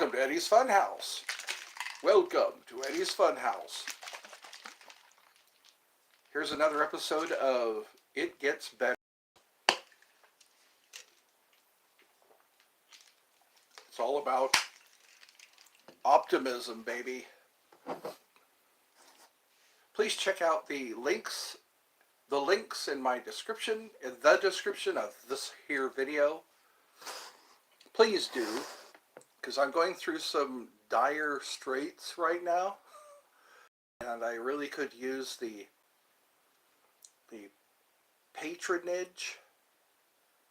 Welcome to Eddie's Funhouse. Welcome to Eddie's Funhouse. Here's another episode of It Gets Better. It's all about optimism, baby. Please check out the links in my description, in the description of this here video. Please do, because I'm going through some dire straits right now, and I really could use the patronage.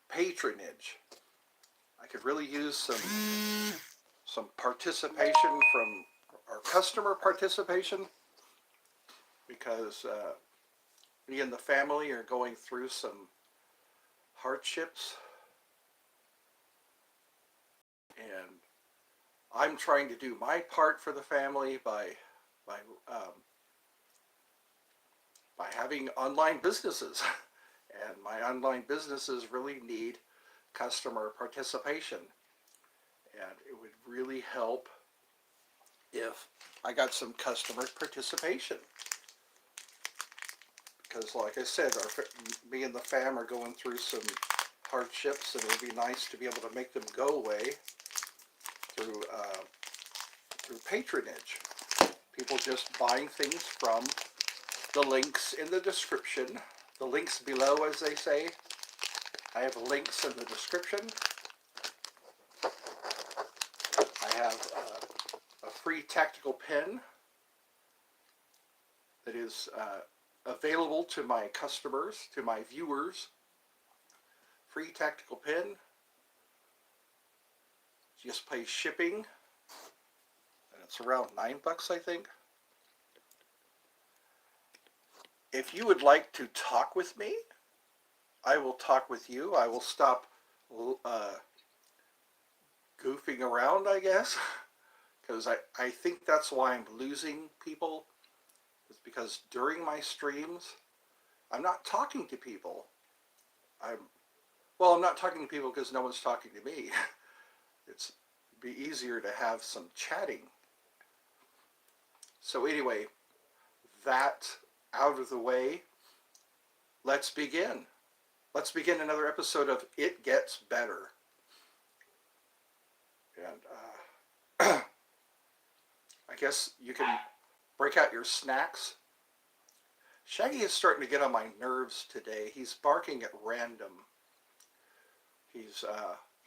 I could really use some participation from our customer participation, because me and the family are going through some hardships, and I'm trying to do my part for the family by having online businesses, and my online businesses really need customer participation, and it would really help if I got some customer participation, because like I said, me and the fam are going through some hardships, and it would be nice to be able to make them go away through patronage. People just buying things from the links in the description. The links below, as they say. I have links in the description. I have a free tactical pen that is available to my customers, to my viewers. Free tactical pen. Just pay shipping, and it's around $9, I think. If you would like to talk with me, I will talk with you. I will stop goofing around, I guess, because I think that's why I'm losing people. It's because during my streams, I'm not talking to people. I'm not talking to people because no one's talking to me. It'd be easier to have some chatting. So anyway, that out of the way, let's begin. Let's begin another episode of It Gets Better. And I guess you can break out your snacks. Shaggy is starting to get on my nerves today. He's barking at random.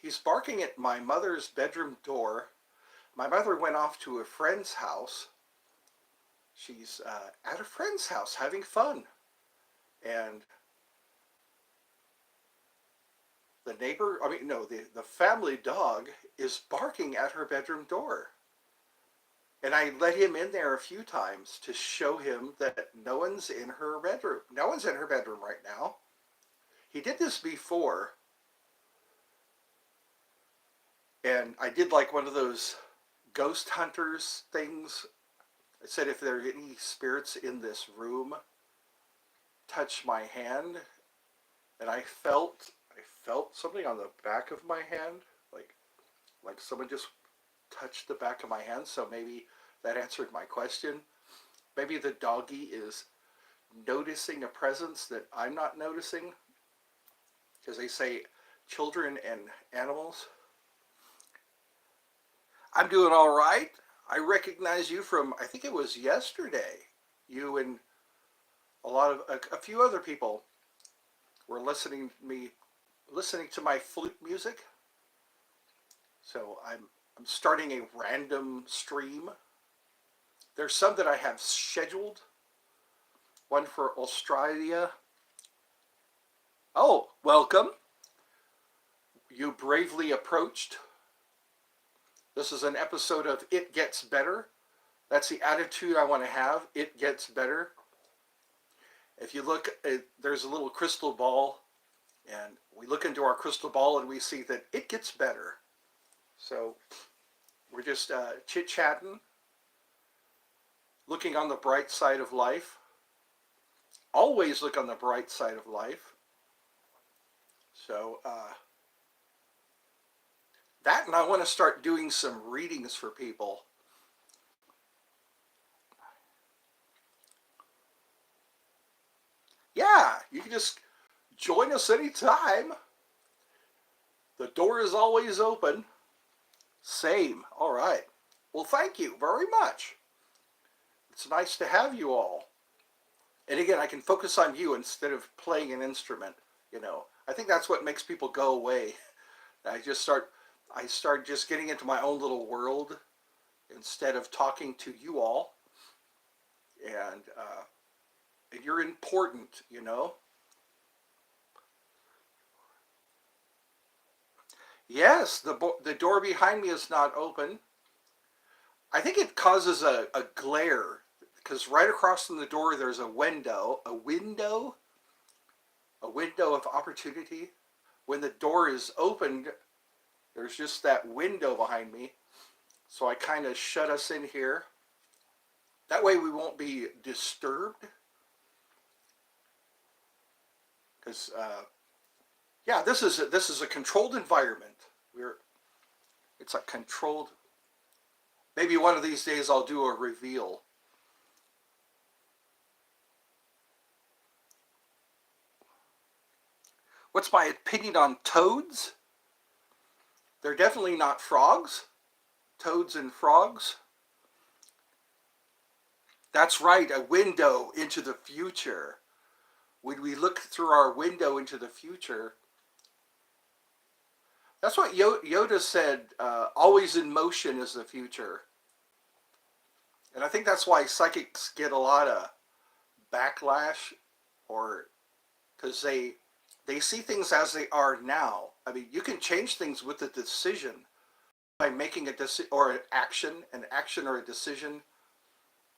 He's barking at my mother's bedroom door. My mother went off to a friend's house. She's at a friend's house having fun. And the family dog is barking at her bedroom door. And I let him in there a few times to show him that no one's in her bedroom. No one's in her bedroom right now. He did this before. And I did like one of those ghost hunters things. I said, if there are any spirits in this room, touch my hand. And I felt something on the back of my hand, like someone just touched the back of my hand. So maybe that answered my question. Maybe the doggy is noticing a presence that I'm not noticing, because they say children and animals. I'm doing all right. I recognize you from, I think it was yesterday. You and a few other people were listening to my flute music. So I'm starting a random stream. There's some that I have scheduled. One for Australia. Oh, welcome. You bravely approached. This is an episode of It Gets Better. That's the attitude I want to have. It gets better. If you look, there's a little crystal ball, and we look into our crystal ball and we see that it gets better. So we're just chit-chatting, looking on the bright side of life. Always look on the bright side of life. So That, and I want to start doing some readings for people. Yeah, you can just join us anytime. The door is always open. Same. All right. Well, thank you very much. It's nice to have you all. And again, I can focus on you instead of playing an instrument. I think that's what makes people go away. I start just getting into my own little world instead of talking to you all. And you're important. Yes, the door behind me is not open. I think it causes a glare because right across from the door there's a window of opportunity. When the door is opened, there's just that window behind me. So I kind of shut us in here. That way we won't be disturbed. Because yeah, this is a controlled environment. We're It's a controlled. Maybe one of these days I'll do a reveal. What's my opinion on toads? They're definitely not frogs. Toads and frogs. That's right, a window into the future. When we look through our window into the future, that's what Yoda said, always in motion is the future. And I think that's why psychics get a lot of backlash, or because they see things as they are now. I mean, you can change things with a decision by making a decision or an action or a decision,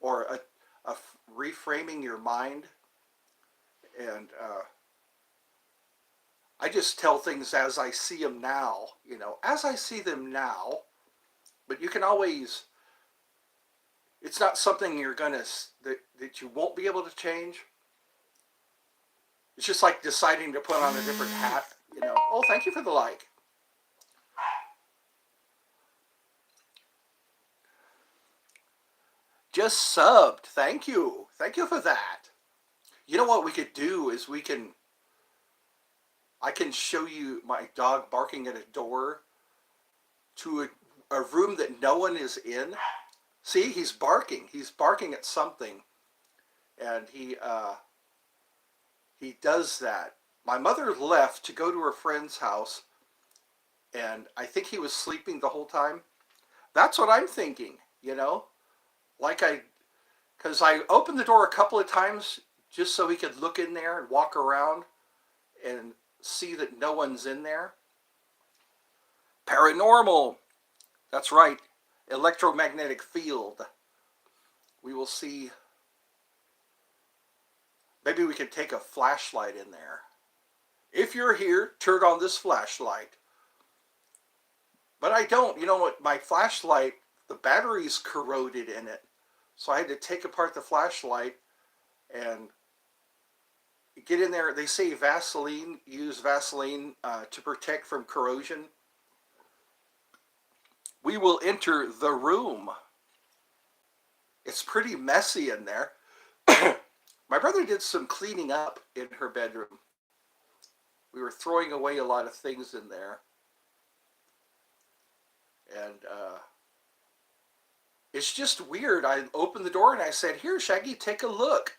or a reframing your mind. And I just tell things as I see them now, as I see them now. But you can always. It's not something that you won't be able to change. It's just like deciding to put on a different hat. Oh, thank you for the like. Just subbed. Thank you. Thank you for that. You know what we could do is I can show you my dog barking at a door to a room that no one is in. See, he's barking. He's barking at something, and he does that. My mother left to go to her friend's house, and I think he was sleeping the whole time. That's what I'm thinking. Like because I opened the door a couple of times just so he could look in there and walk around and see that no one's in there. Paranormal. That's right. Electromagnetic field. We will see. Maybe we can take a flashlight in there. If you're here, turn on this flashlight. But I don't. You know what? My flashlight, the battery's corroded in it. So I had to take apart the flashlight and get in there. They say use Vaseline to protect from corrosion. We will enter the room. It's pretty messy in there. My brother did some cleaning up in her bedroom. We were throwing away a lot of things in there. And it's just weird. I opened the door and I said, "Here, Shaggy, take a look."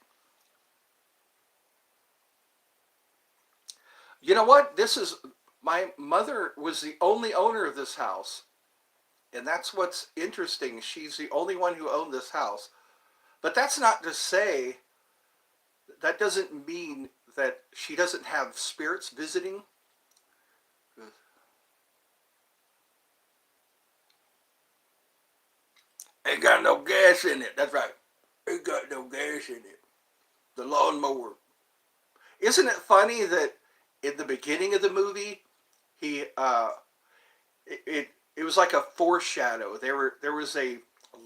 You know what? My mother was the only owner of this house. And that's what's interesting. She's the only one who owned this house. But that's not to say, that doesn't mean that she doesn't have spirits visiting. Ain't got no gas in it. That's right. Ain't got no gas in it. The lawnmower. Isn't it funny that in the beginning of the movie, he it was like a foreshadow. There was a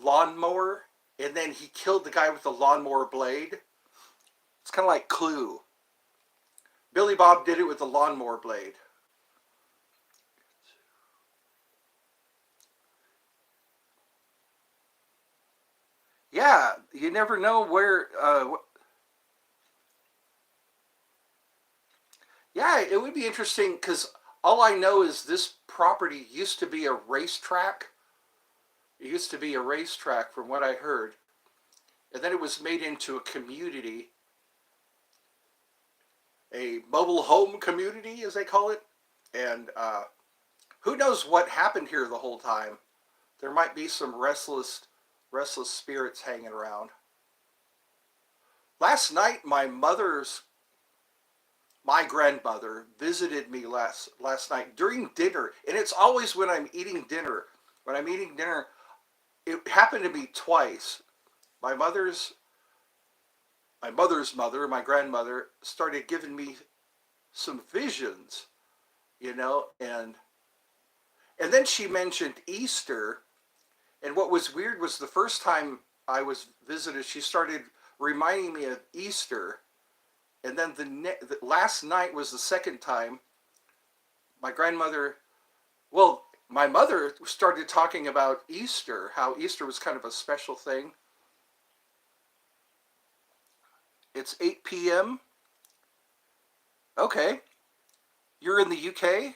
lawnmower, and then he killed the guy with the lawnmower blade. It's kind of like Clue. Billy Bob did it with the lawnmower blade. Yeah, you never know where. Yeah, it would be interesting because all I know is this property used to be a racetrack. It used to be a racetrack, from what I heard, and then it was made into a community, a mobile home community, as they call it. And who knows what happened here the whole time? There might be some restless spirits hanging around. Last night, my grandmother visited me last night during dinner, and it's always when I'm eating dinner. When I'm eating dinner, it happened to me twice. My mother's my mother's mother, my grandmother, started giving me some visions, and then she mentioned Easter. And what was weird was the first time I was visited, she started reminding me of Easter. And then the last night was the second time. My grandmother, well, my mother started talking about Easter, how Easter was kind of a special thing. It's 8 p.m. Okay. You're in the UK?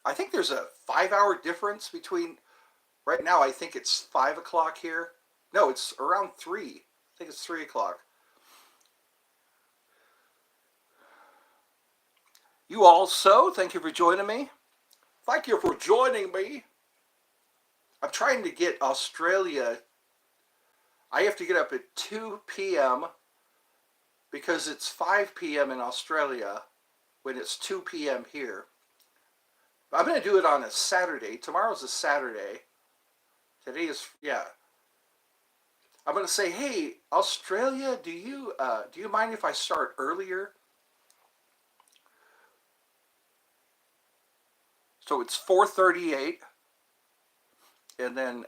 I think there's a 5 hour difference between, right now, I think it's 5 o'clock here. No, it's around 3. I think it's 3 o'clock. You also, thank you for joining me. Thank you for joining me. I'm trying to get Australia. I have to get up at 2 p.m. because it's 5 p.m. in Australia when it's 2 p.m. here. I'm going to do it on a Saturday. Tomorrow's a Saturday. Today is, yeah. I'm going to say, hey, Australia, do you mind if I start earlier? So it's 4:38, and then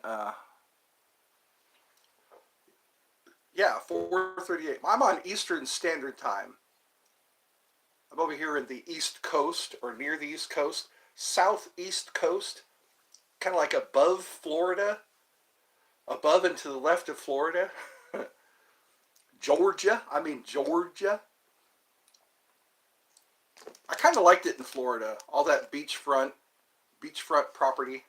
yeah, 4:38. I'm on Eastern Standard Time. I'm over here in the East Coast, or near the East Coast, Southeast Coast, kind of like above Florida, above and to the left of Florida. Georgia. I kind of liked it in Florida, all that beachfront property.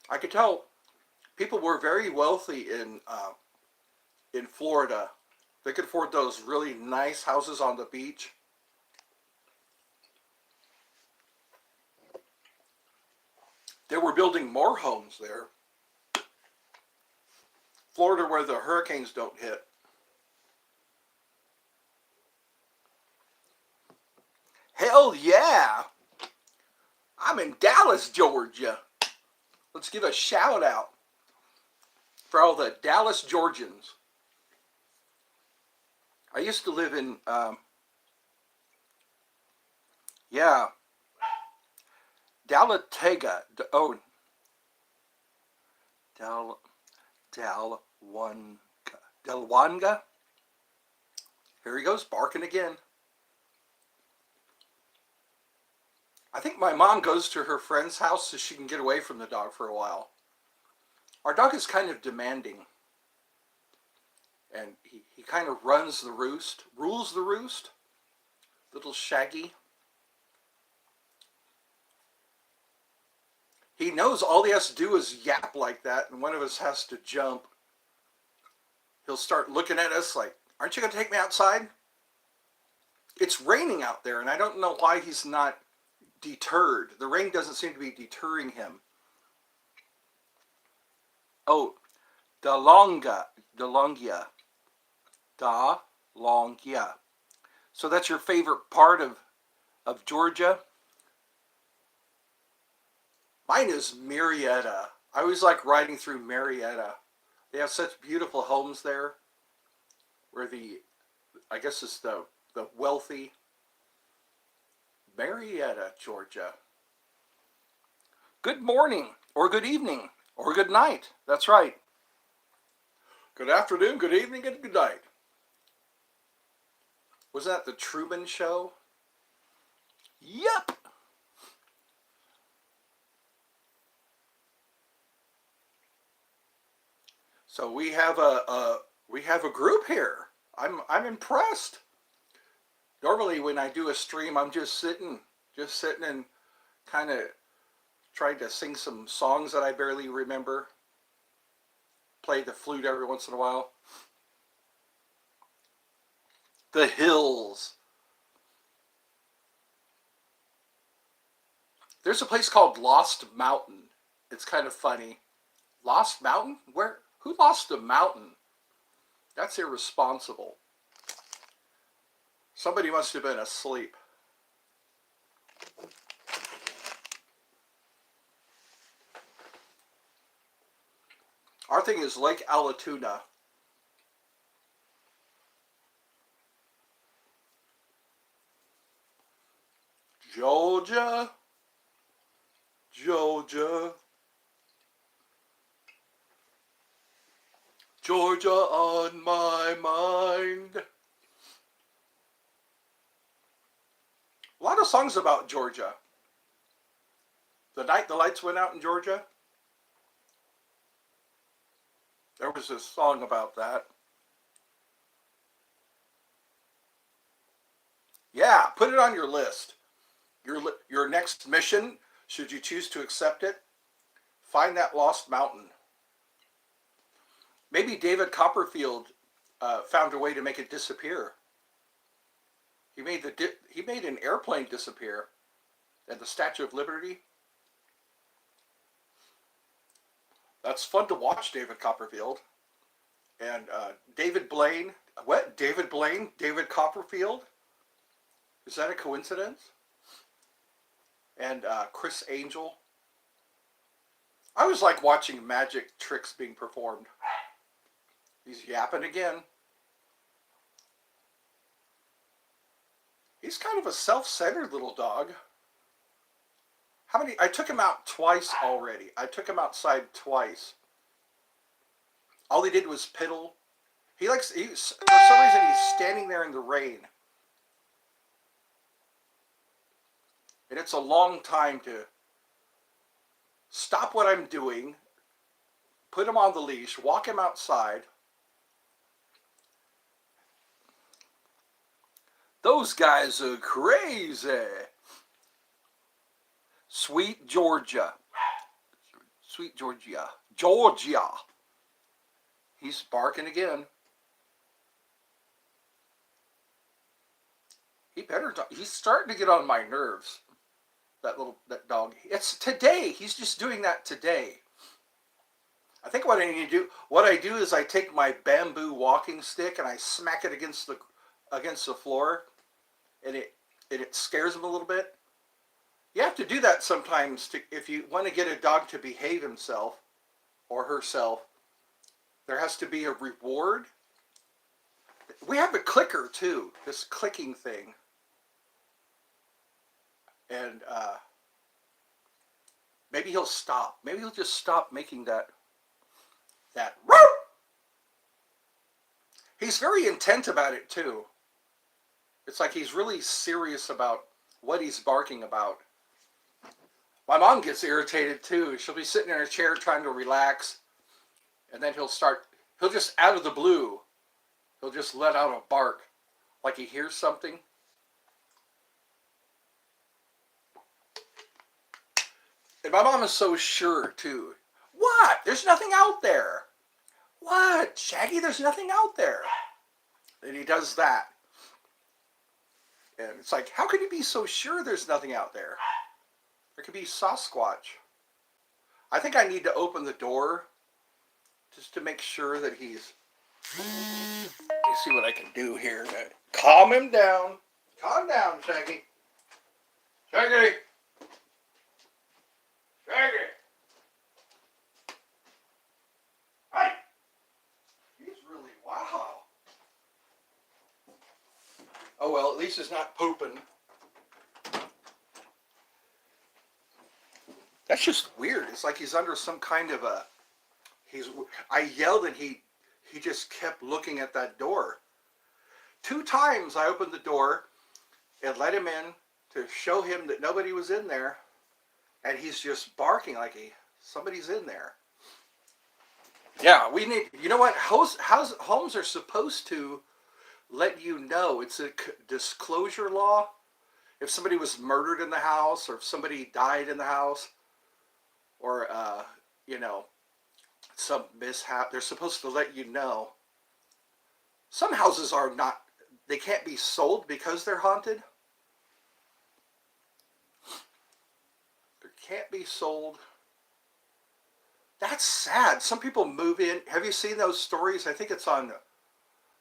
I could tell people were very wealthy in Florida. They could afford those really nice houses on the beach. They were building more homes there. Florida, where the hurricanes don't hit. Hell yeah! I'm in Dallas, Georgia. Let's give a shout out for all the Dallas Georgians. I used to live in, yeah, Dalatega. Oh, Dal, Dalwanga. Delwanga. Here he goes, barking again. I think my mom goes to her friend's house so she can get away from the dog for a while. Our dog is kind of demanding. And he kind of rules the roost. Little Shaggy. He knows all he has to do is yap like that, and one of us has to jump. He'll start looking at us like, aren't you going to take me outside? It's raining out there, and I don't know why he's not deterred. The rain doesn't seem to be deterring him. Oh, Dalongia. Dalongia. So that's your favorite part of Georgia? Mine is Marietta. I always like riding through Marietta. They have such beautiful homes there where I guess it's the wealthy. Marietta, Georgia. Good morning, or good evening, or good night. That's right. Good afternoon, good evening, and good night. Was that the Truman Show? Yep. So we have a group here. I'm impressed. Normally when I do a stream, I'm just sitting and kind of trying to sing some songs that I barely remember, play the flute every once in a while. The Hills. There's a place called Lost Mountain. It's kind of funny. Lost Mountain? Where? Who lost a mountain? That's irresponsible. Somebody must have been asleep. Our thing is Lake Allatoona. Georgia, Georgia, Georgia on my mind. A lot of songs about Georgia. The night the lights went out in Georgia, there was a song about that. Yeah, put it on your list. Your next mission, should you choose to accept it, find that lost mountain. Maybe David Copperfield found a way to make it disappear. He made an airplane disappear, and the Statue of Liberty. That's fun to watch, David Copperfield. And David Blaine. What? David Blaine? David Copperfield? Is that a coincidence? And Chris Angel. I always like watching magic tricks being performed. He's yapping again. He's kind of a self-centered little dog. I took him out twice already. I took him outside twice. All he did was piddle. For some reason, he's standing there in the rain. And it's a long time to stop what I'm doing, put him on the leash, walk him outside. Those guys are crazy. Sweet Georgia. Sweet Georgia. Georgia. He's barking again. He's starting to get on my nerves. That dog. It's today. He's just doing that today. I think what I do is I take my bamboo walking stick and I smack it against the floor, and it scares him a little bit. You have to do that sometimes if you want to get a dog to behave himself or herself. There has to be a reward. We have a clicker too, this clicking thing. And maybe he'll stop. Maybe he'll just stop making that. He's very intent about it too. It's like he's really serious about what he's barking about. My mom gets irritated too. She'll be sitting in her chair trying to relax, and then he'll just out of the blue, he'll just let out a bark, like he hears something. And my mom is so sure too. What? There's nothing out there. What? Shaggy, there's nothing out there. And he does that. And it's like, how can you be so sure there's nothing out there? There could be Sasquatch. I think I need to open the door just to make sure that he's... Let me see what I can do here to calm him down. Calm down, Shaggy. Shaggy! Shaggy! Hey! He's really... Wow. Oh well, at least he's not pooping. That's just weird. It's like he's under some kind of a... I yelled and he just kept looking at that door. 2 times I opened the door and let him in to show him that nobody was in there. And he's just barking like somebody's in there. Yeah, we need. You know what? Homes are supposed to let you know. It's a disclosure law. If somebody was murdered in the house, or if somebody died in the house, or you know, some mishap, they're supposed to let you know. Some houses are not. They can't be sold because they're haunted. They can't be sold. That's sad. Some people move in. Have you seen those stories? I think it's on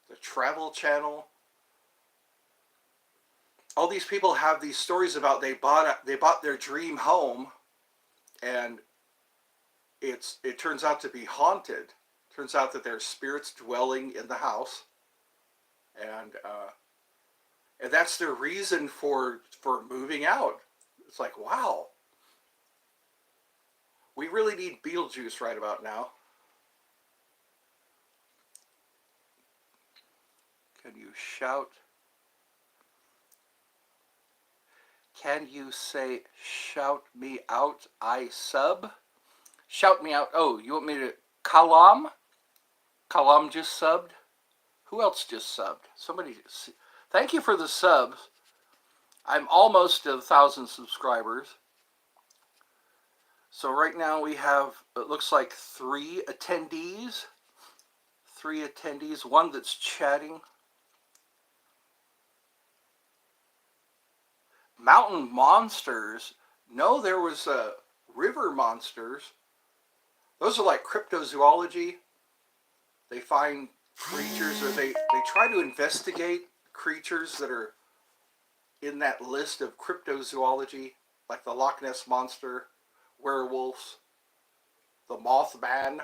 the Travel Channel. All these people have these stories about they bought their dream home, and it turns out to be haunted. Turns out that there's spirits dwelling in the house, and and that's their reason for moving out. It's like, wow, we really need Beetlejuice right about now. Can you shout? Can you say shout me out? I sub. Shout me out. Oh, you want me to Kalam? Kalam just subbed. Who else just subbed? Somebody. Thank you for the subs. I'm almost 1,000 subscribers. So right now we have, it looks like three attendees. One that's chatting. Mountain monsters. No, there was river monsters. Those are like cryptozoology. They find creatures, or they try to investigate creatures that are in that list of cryptozoology, like the Loch Ness Monster, werewolves, the Mothman,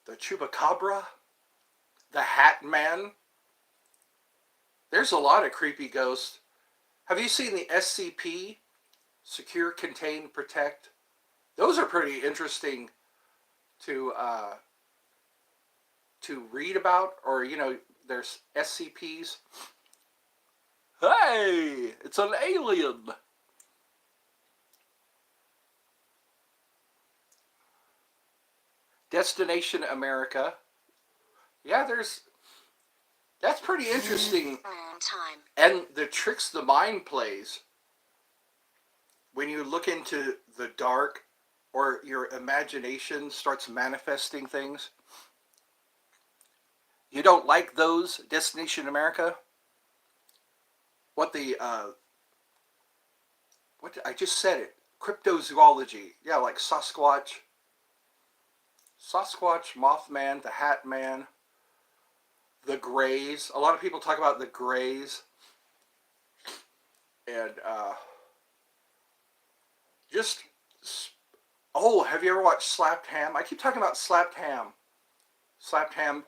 the Chupacabra, the Hat Man. There's a lot of creepy ghosts. Have you seen the SCP? Secure, Contain, Protect. Those are pretty interesting to read about, or there's SCPs. Hey, it's an alien. Destination America. Yeah, that's pretty interesting. And the tricks the mind plays when you look into the dark, or your imagination starts manifesting things. You don't like those, Destination America? What I just said it. Cryptozoology. Yeah, like Sasquatch, Mothman, the Hat Man, the Greys. A lot of people talk about the Greys. And just, oh, have you ever watched Slapped Ham? I keep talking about Slapped Ham. Slapped Ham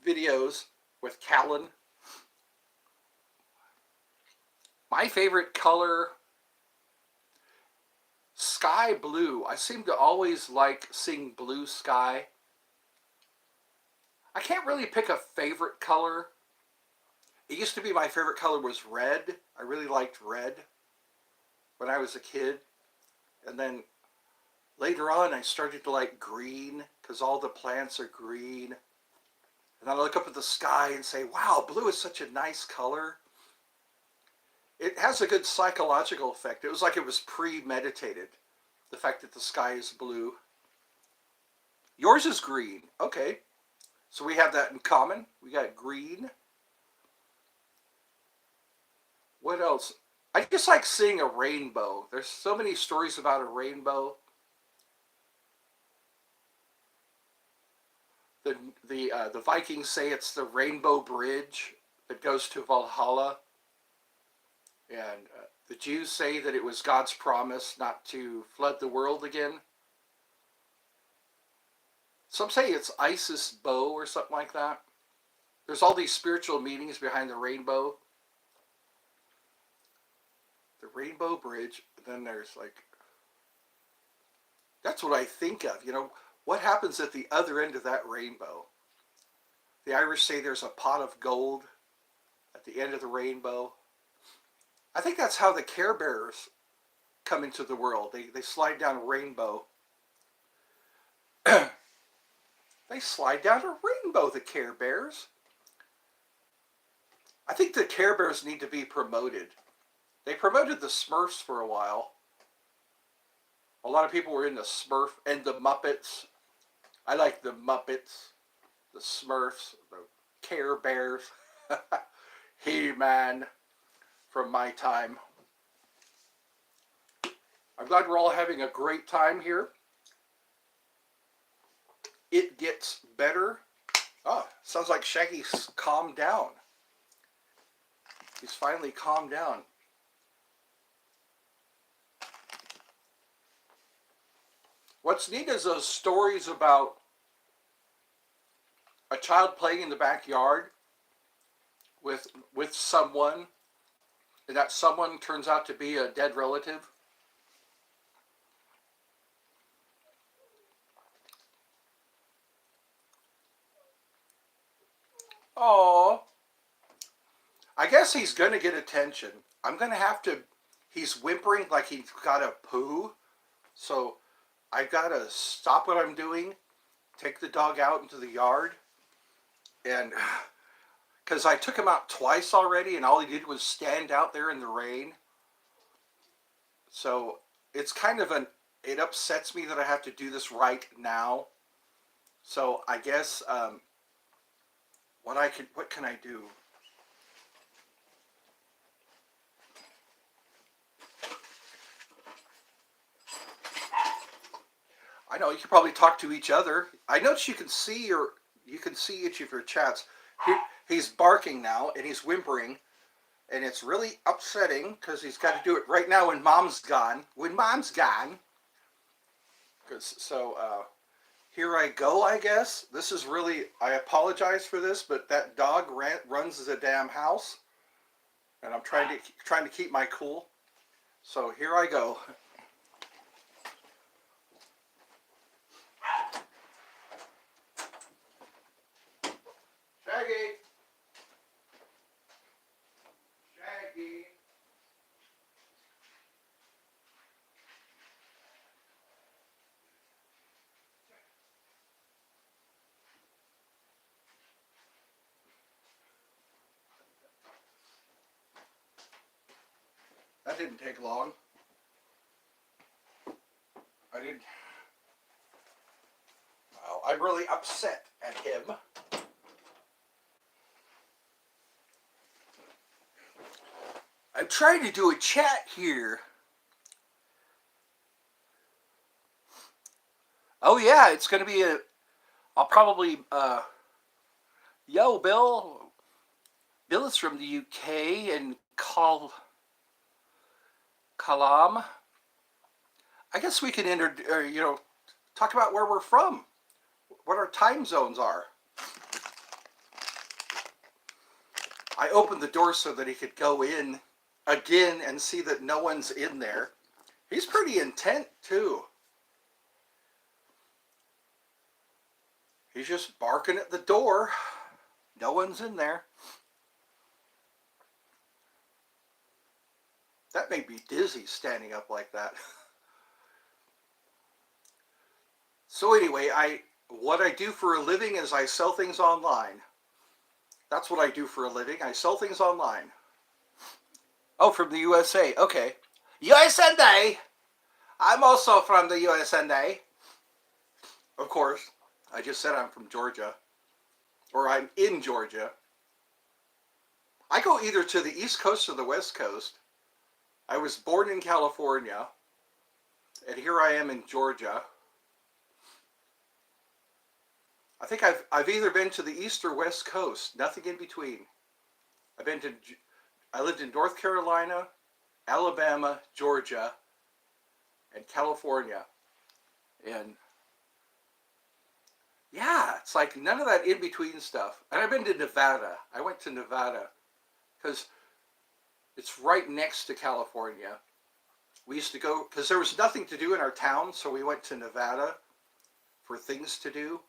videos with Callan. My favorite color, sky blue. I seem to always like seeing blue sky. I can't really pick a favorite color. It used to be my favorite color was red. I really liked red when I was a kid. And then later on I started to like green because all the plants are green. And then I look up at the sky and say, wow, blue is such a nice color. It has a good psychological effect. It was like it was premeditated, the fact that the sky is blue. Yours is green. Okay. So we have that in common. We got green. What else? I just like seeing a rainbow. There's so many stories about a rainbow. The Vikings say it's the rainbow bridge that goes to Valhalla, and the Jews say that it was God's promise not to flood the world again. Some say it's Isis bow or something like that. There's all these spiritual meanings behind the rainbow. The rainbow bridge, and then there's like, that's what I think of, what happens at the other end of that rainbow? The Irish say there's a pot of gold at the end of the rainbow. I think that's how the Care Bears come into the world. They slide down a rainbow, They slide down a rainbow, the Care Bears. I think the Care Bears need to be promoted. They promoted the Smurfs for a while. A lot of people were in the Smurf and the Muppets. I like the Muppets, the Smurfs, the Care Bears, He-Man from my time. I'm glad we're all having a great time here. It gets better. Oh, sounds like Shaggy's calmed down. He's finally calmed down. What's neat is those stories about a child playing in the backyard with someone, and that someone turns out to be a dead relative. Oh, I guess he's going to get attention. I'm going to have to, he's whimpering like he's got a poo. So I've got to stop what I'm doing, take the dog out into the yard, and because I took him out twice already and all he did was stand out there in the rain. So it's kind of it upsets me that I have to do this right now. So I guess what can I do? I know you can probably talk to each other. I notice you can see each of your chats. He's barking now and he's whimpering, and it's really upsetting because he's got to do it right now when Mom's gone. When Mom's gone. Here I go. I guess this is really. I apologize for this, but that dog runs the damn house, and I'm trying to keep my cool. So here I go. Shaggy. Shaggy. That didn't take long. I didn't. Well, I'm really upset at him. I'm trying to do a chat here. Oh yeah, it's going to be I'll probably, yo, Bill. Bill is from the UK and Kalam. I guess we can talk about where we're from, what our time zones are. I opened the door so that he could go in again and see that no one's in there. He's pretty intent too. He's just barking at the door. No one's in there. That made me dizzy standing up like that. So anyway, what I do for a living is I sell things online. That's what I do for a living. I sell things online. Oh, from the USA. Okay. USA! I'm also from the USA. Of course. I just said I'm from Georgia. Or I'm in Georgia. I go either to the East Coast or the West Coast. I was born in California. And here I am in Georgia. I think I've either been to the East or West Coast. Nothing in between. I lived in North Carolina, Alabama, Georgia, and California. And yeah, it's like none of that in-between stuff. And I've been to Nevada. I went to Nevada because it's right next to California. We used to go, because there was nothing to do in our town, so we went to Nevada for things to do.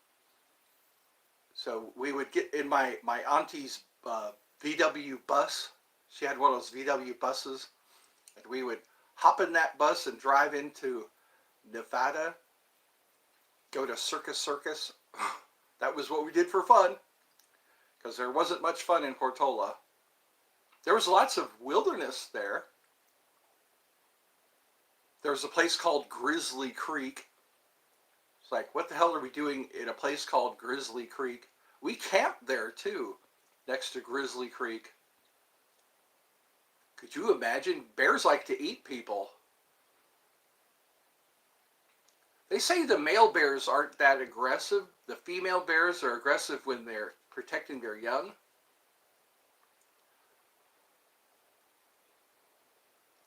So we would get in my auntie's VW bus. She had one of those VW buses. And we would hop in that bus and drive into Nevada. go to Circus. That was what we did for fun, because there wasn't much fun in Portola. There was lots of wilderness there. There was a place called Grizzly Creek. It's like, what the hell are we doing in a place called Grizzly Creek? We camped there too, next to Grizzly Creek. Could you imagine? Bears like to eat people. They say the male bears aren't that aggressive. The female bears are aggressive when they're protecting their young.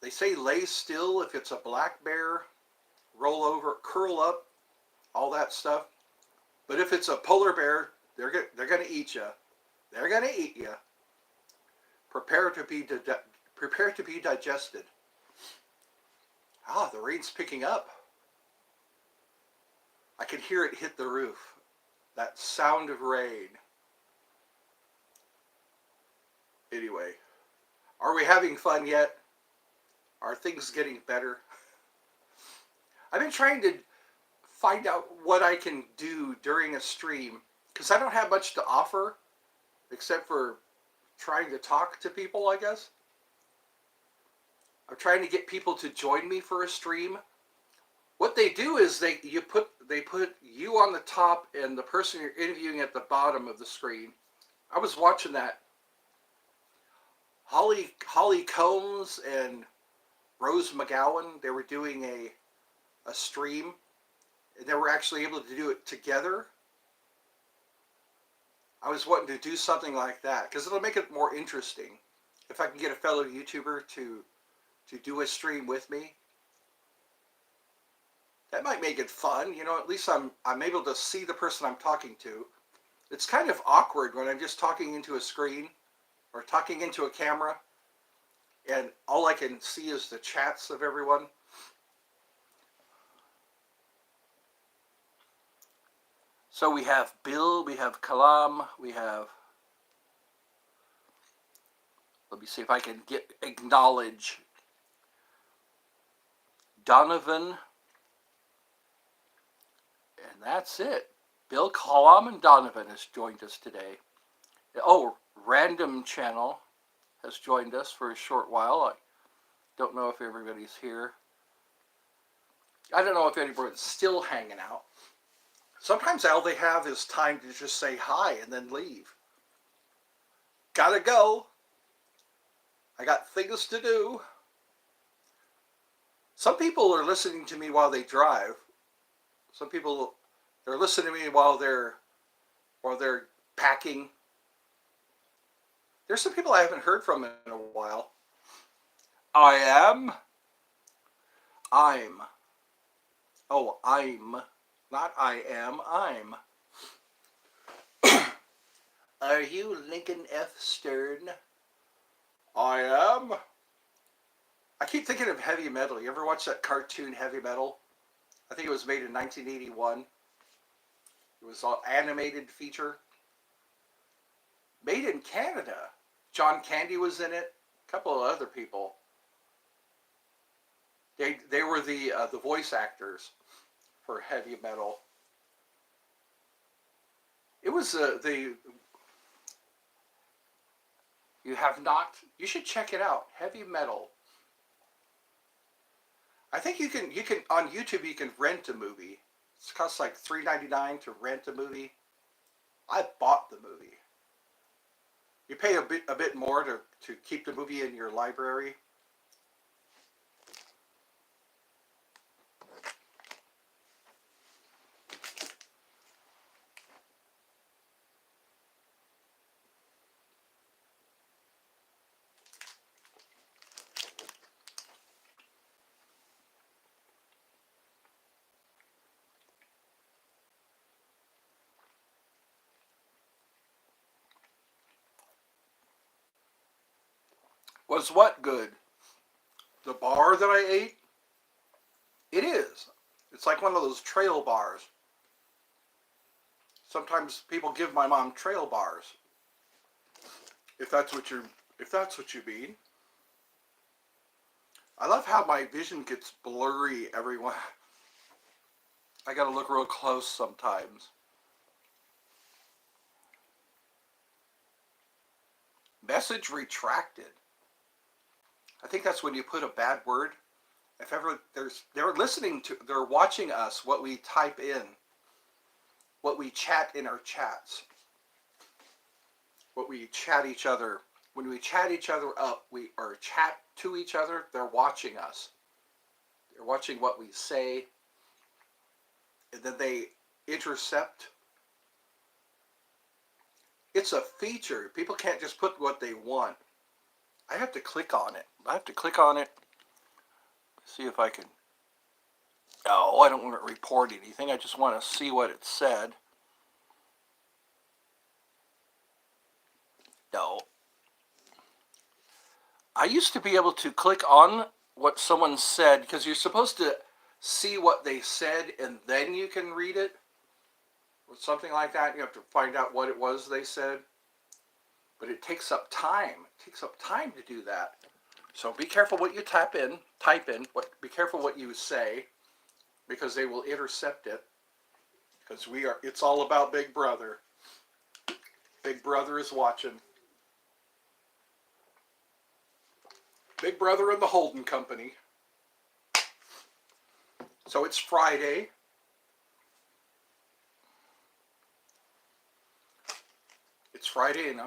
They say lay still if it's a black bear, roll over, curl up, all that stuff. But if it's a polar bear, they're going to eat you. They're going to eat you. Prepare to be digested. Ah, the rain's picking up. I can hear it hit the roof. That sound of rain. Anyway, are we having fun yet? Are things getting better? I've been trying to find out what I can do during a stream, because I don't have much to offer except for trying to talk to people, I guess. I'm trying to get people to join me for a stream. What they do is they put you on the top and the person you're interviewing at the bottom of the screen. I was watching that. Holly Combs and Rose McGowan, they were doing a stream, and they were actually able to do it together. I was wanting to do something like that because it'll make it more interesting if I can get a fellow YouTuber to do a stream with me. That might make it fun, you know. At least I'm able to see the person I'm talking to. It's kind of awkward when I'm just talking into a screen or talking into a camera and all I can see is the chats of everyone. So we have Bill, we have Kalam, we have, let me see if I can acknowledge Donovan. And that's it. Bill, Kalam, and Donovan has joined us today. Oh, Random Channel has joined us for a short while. I don't know if everybody's here. I don't know if anybody's still hanging out. Sometimes all they have is time to just say hi and then leave. Gotta go. I got things to do. Some people are listening to me while they drive. Some people, they're listening to me while they're packing. There's some people I haven't heard from in a while. I'm. Not I am, I'm. Are you Lincoln F. Stern? I am. I keep thinking of Heavy Metal. You ever watch that cartoon Heavy Metal? I think it was made in 1981. It was an animated feature. Made in Canada. John Candy was in it. A couple of other people. They were the voice actors for Heavy Metal. It was you have not. You should check it out. Heavy Metal. I think you can on YouTube you can rent a movie. It costs like $3.99 to rent a movie. I bought the movie. You pay a bit more to keep the movie in your library. Was what good? The bar that I ate? It is. It's like one of those trail bars. Sometimes people give my mom trail bars. If that's what you mean. I love how my vision gets blurry every I gotta look real close sometimes. Message retracted. I think that's when you put a bad word. If ever they're listening to, they're watching us, what we type in, what we chat in our chats, what we chat each other. When we chat each other up, or chat to each other, they're watching us. They're watching what we say, and then they intercept. It's a feature. People can't just put what they want. I have to click on it. I have to click on it. See if I can. No, I don't want to report anything. I just want to see what it said. No. I used to be able to click on what someone said because you're supposed to see what they said and then you can read it. Or something like that. You have to find out what it was they said. But it takes up time. It takes up time to do that. So be careful what you type in. Be careful what you say, because they will intercept it. Because it's all about Big Brother. Big Brother is watching. Big Brother and the Holden Company. So it's Friday. It's Friday and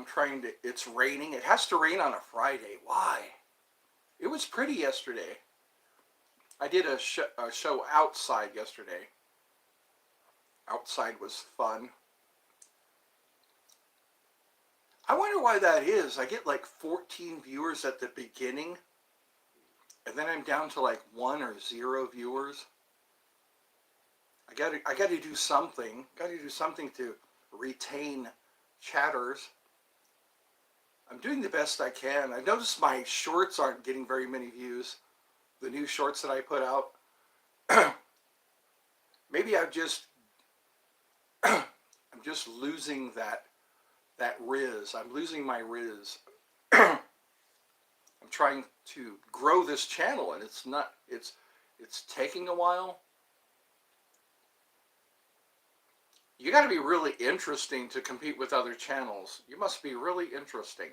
it's raining. It has to rain on a Friday. Why? It was pretty yesterday. I did a show outside yesterday. Outside was fun. I wonder why that is. I get like 14 viewers at the beginning, and then I'm down to like 1 or 0 viewers. I got to do something. Got to do something to retain chatters. I'm doing the best I can. I noticed my shorts aren't getting very many views. The new shorts that I put out. Maybe I'm just losing that riz. I'm losing my riz. I'm trying to grow this channel, and it's taking a while. You got to be really interesting to compete with other channels. You must be really interesting.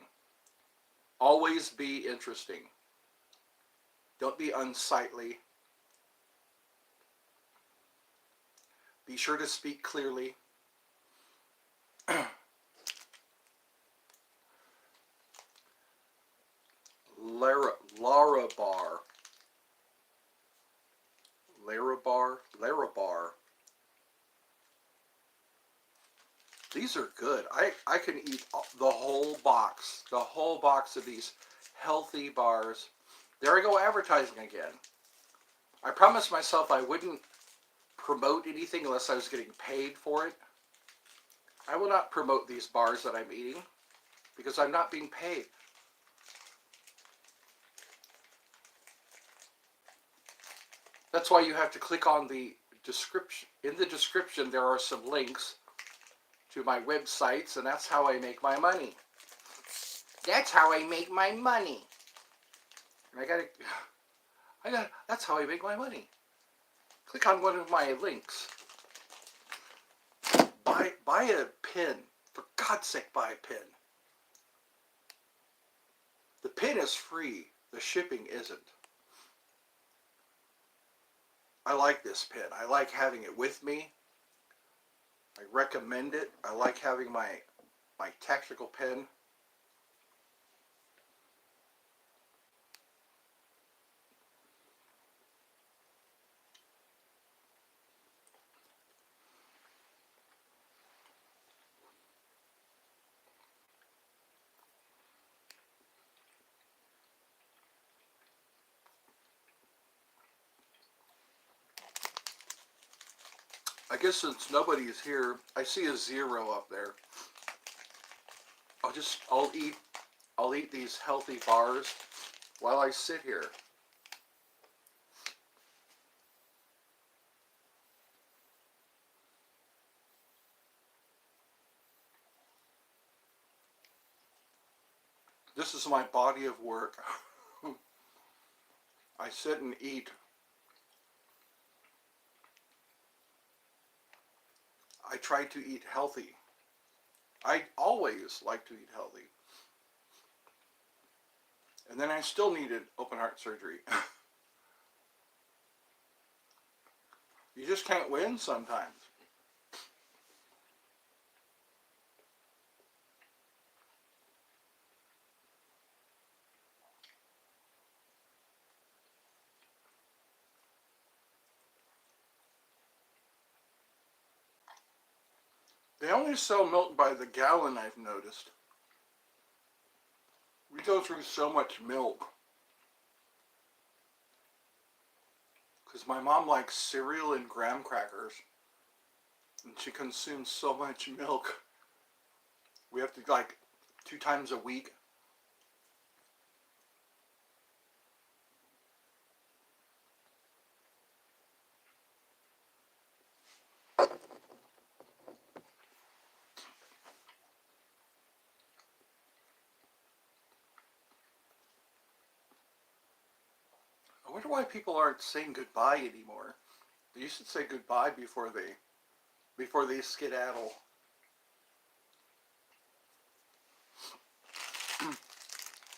Always be interesting. Don't be unsightly. Be sure to speak clearly. Larabar. These are good. I can eat the whole box of these healthy bars. There I go advertising again. I promised myself I wouldn't promote anything unless I was getting paid for it. I will not promote these bars that I'm eating because I'm not being paid. That's why you have to click on the description. In the description, there are some links to my websites, and that's how I make my money. That's how I make my money. And that's how I make my money. Click on one of my links. Buy a pin. For God's sake, buy a pin. The pin is free. The shipping isn't. I like this pin. I like having it with me. I recommend it. I like having my tactical pen. I guess since nobody's here, I see a 0 up there. I'll eat these healthy bars while I sit here. This is my body of work. I sit and eat. I try to eat healthy. I always like to eat healthy. And then I still needed open heart surgery. You just can't win sometimes. They only sell milk by the gallon, I've noticed. We go through so much milk. Because my mom likes cereal and graham crackers. And she consumes so much milk. We have to, like, 2 times a week. I wonder why people aren't saying goodbye anymore. They used to say goodbye before they skedaddle.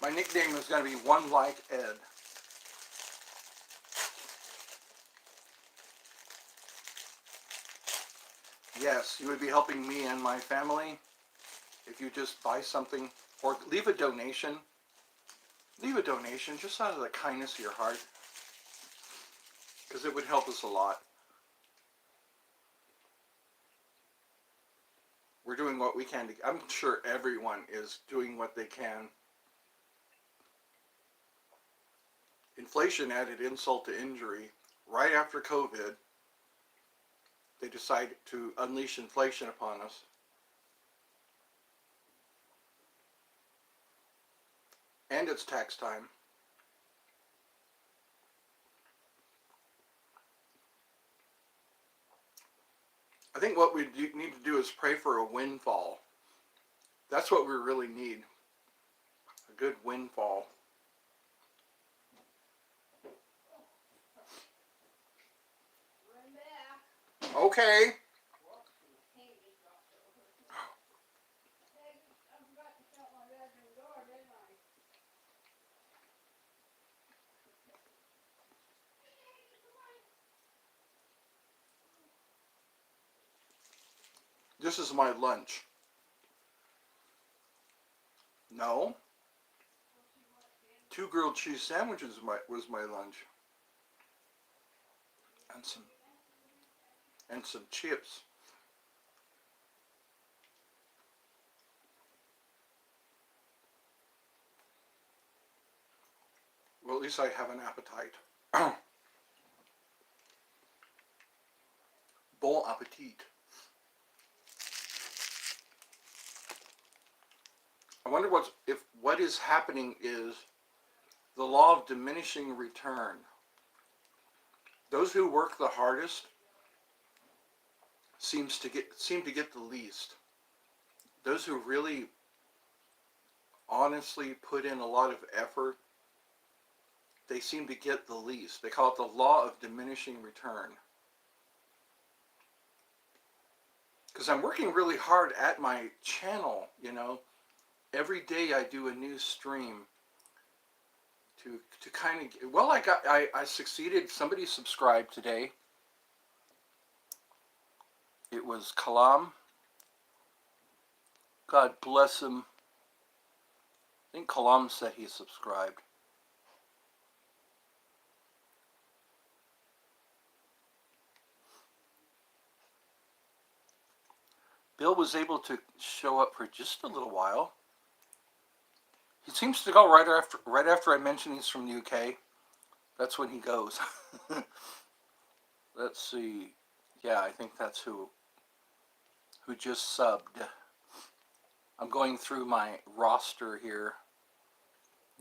My nickname is going to be One Like Ed. Yes, you would be helping me and my family if you just buy something or leave a donation. Leave a donation just out of the kindness of your heart, because it would help us a lot. We're doing what we can. I'm sure everyone is doing what they can. Inflation added insult to injury. Right after COVID, they decided to unleash inflation upon us. And it's tax time. I think what we need to do is pray for a windfall. That's what we really need. A good windfall. Okay. This is my lunch. No. 2 grilled cheese sandwiches was my lunch. And some chips. Well, at least I have an appetite. Bon appetit. I wonder what is happening is the law of diminishing return. Those who work the hardest seem to get the least. Those who really honestly put in a lot of effort, they seem to get the least. They call it the law of diminishing return. Because I'm working really hard at my channel, you know. Every day I do a new stream to kind of, well, I succeeded. Somebody subscribed today. It was Kalam. God bless him. I think Kalam said he subscribed. Bill was able to show up for just a little while. He seems to go right after I mention he's from the UK. That's when he goes. Let's see. Yeah, I think that's who just subbed. I'm going through my roster here.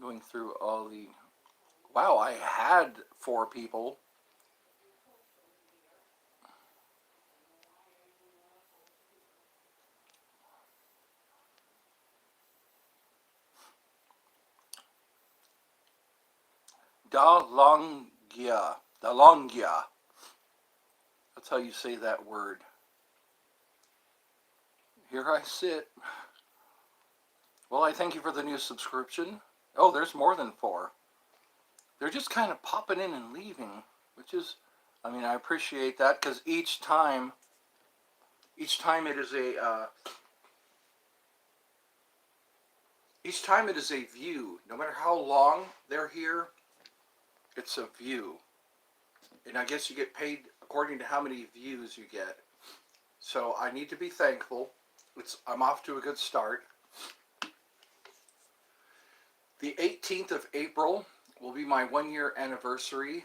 Going through all the... Wow, I had 4 people. Dalongia. That's how you say that word. here I sit. Well, I thank you for the new subscription. Oh, there's more than 4. They're just kind of popping in and leaving, which is, I mean, I appreciate that, because each time it is a view. No matter how long they're here, it's a view. And I guess you get paid according to how many views you get. So I need to be thankful. I'm off to a good start. The 18th of April will be my 1-year anniversary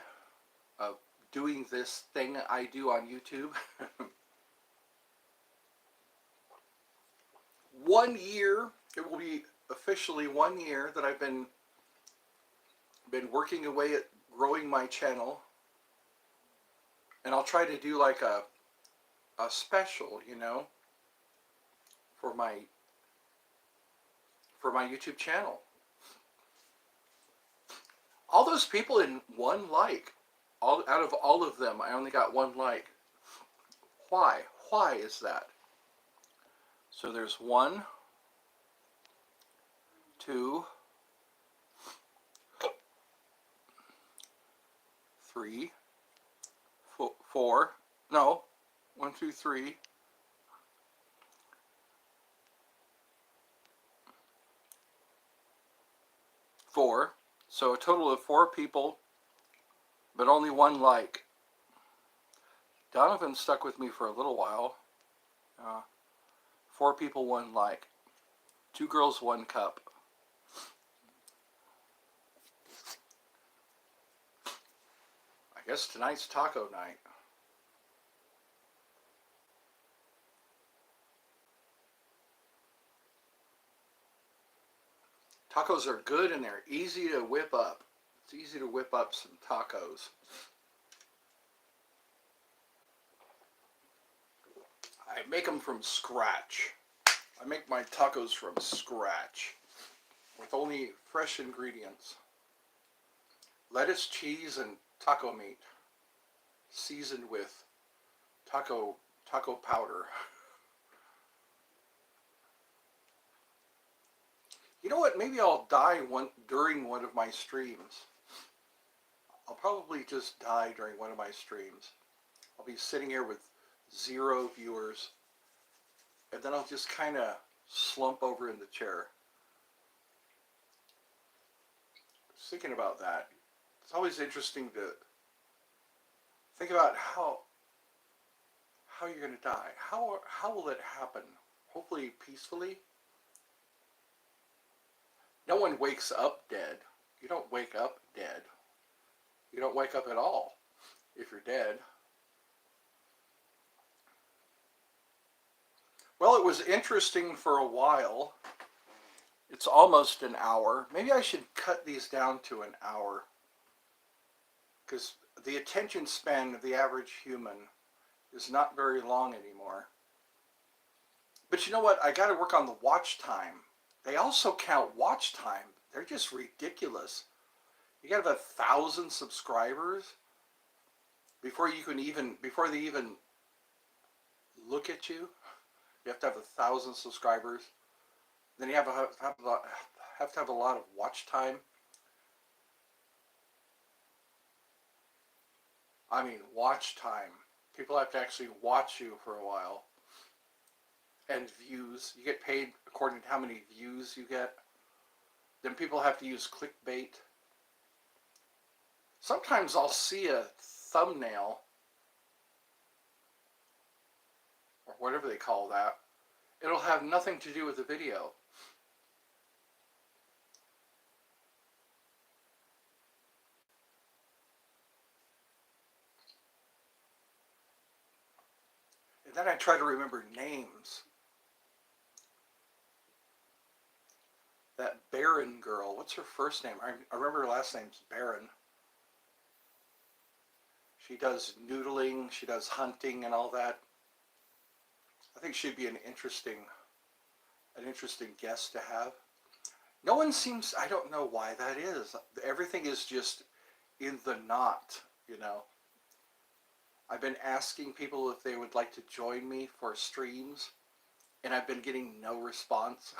of doing this thing I do on YouTube. 1 year, it will be officially 1 year that I've been working away at growing my channel. And I'll try to do like a special, you know, for my YouTube channel. All those people in 1 like. Out of all of them, I only got 1 like. Why? Why is that? So there's 1, 2, 3, 4. No, 1, 2, 3. 4. So a total of 4 people, but only 1 like. Donovan stuck with me for a little while. 4 people, 1 like. 2 girls, 1 cup. I guess tonight's taco night. Tacos are good and they're easy to whip up. It's easy to whip up some tacos. I make them from scratch. I make my tacos from scratch with only fresh ingredients. Lettuce, cheese, and taco meat, seasoned with taco powder. You know what? Maybe I'll die during one of my streams. I'll probably just die during one of my streams. I'll be sitting here with 0 viewers, and then I'll just kind of slump over in the chair. Just thinking about that. It's always interesting to think about how you're going to die. How will it happen? Hopefully peacefully. No one wakes up dead. You don't wake up dead. You don't wake up at all if you're dead. Well, it was interesting for a while. It's almost an hour. Maybe I should cut these down to an hour, because the attention span of the average human is not very long anymore. But you know what? I got to work on the watch time. They also count watch time. They're just ridiculous. You got to have 1,000 subscribers before they even look at you. You have to have 1,000 subscribers. Then you have to have a lot of watch time. I mean, watch time. People have to actually watch you for a while. And views. You get paid according to how many views you get. Then people have to use clickbait. Sometimes I'll see a thumbnail, or whatever they call that. It'll have nothing to do with the video. And then I try to remember names. That Baron girl, what's her first name? I remember her last name's Baron. She does noodling, she does hunting and all that. I think she'd be an interesting guest to have. No one seems, I don't know why that is. Everything is just in the knot, you know. I've been asking people if they would like to join me for streams, and I've been getting no response,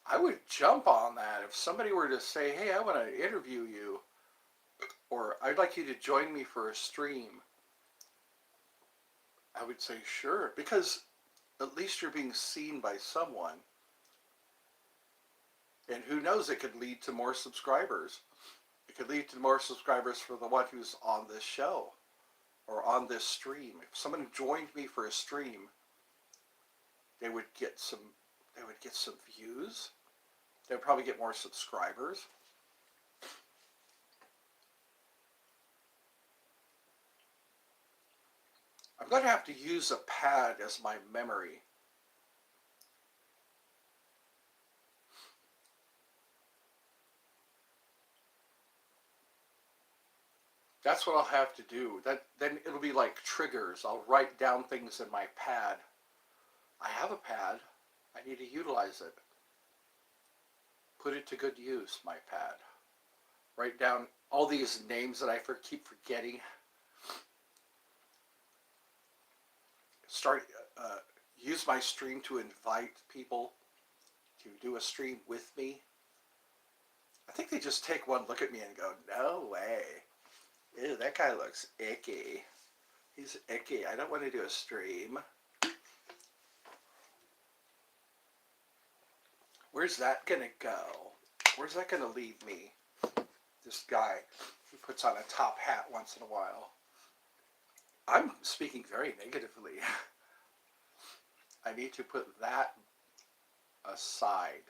I would jump on that. If somebody were to say, hey, I want to interview you, or I'd like you to join me for a stream, I would say sure, because at least you're being seen by someone. And who knows, it could lead to more subscribers. It could lead to more subscribers for the one who's on this show or on this stream. If someone joined me for a stream, they would get some views. They would probably get more subscribers. I'm going to have to use a pad as my memory. That's what I'll have to do. Then it'll be like triggers. I'll write down things in my pad. I have a pad. I need to utilize it. Put it to good use, my pad. Write down all these names that I keep forgetting. Use my stream to invite people to do a stream with me. I think they just take one look at me and go, no way. Ew, that guy looks icky. He's icky. I don't want to do a stream. Where's that going to go? Where's that going to lead me? This guy who puts on a top hat once in a while. I'm speaking very negatively. I need to put that aside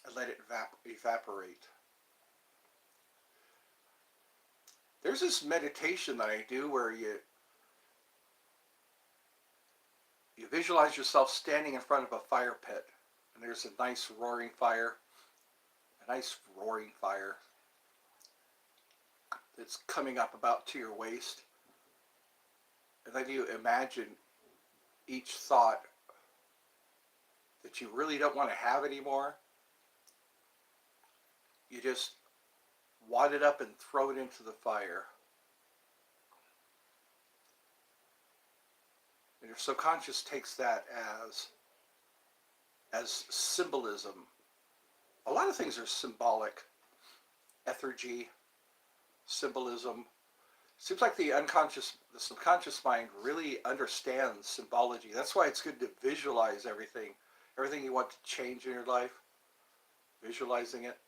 and let it evaporate. There's this meditation that I do where you visualize yourself standing in front of a fire pit, and there's a nice roaring fire. It's coming up about to your waist. And then you imagine each thought that you really don't want to have anymore. You just wad it up and throw it into the fire. And your subconscious takes that as symbolism. A lot of things are symbolic. Ethergy, symbolism. Seems like the subconscious mind really understands symbology. That's why it's good to visualize everything you want to change in your life, visualizing it.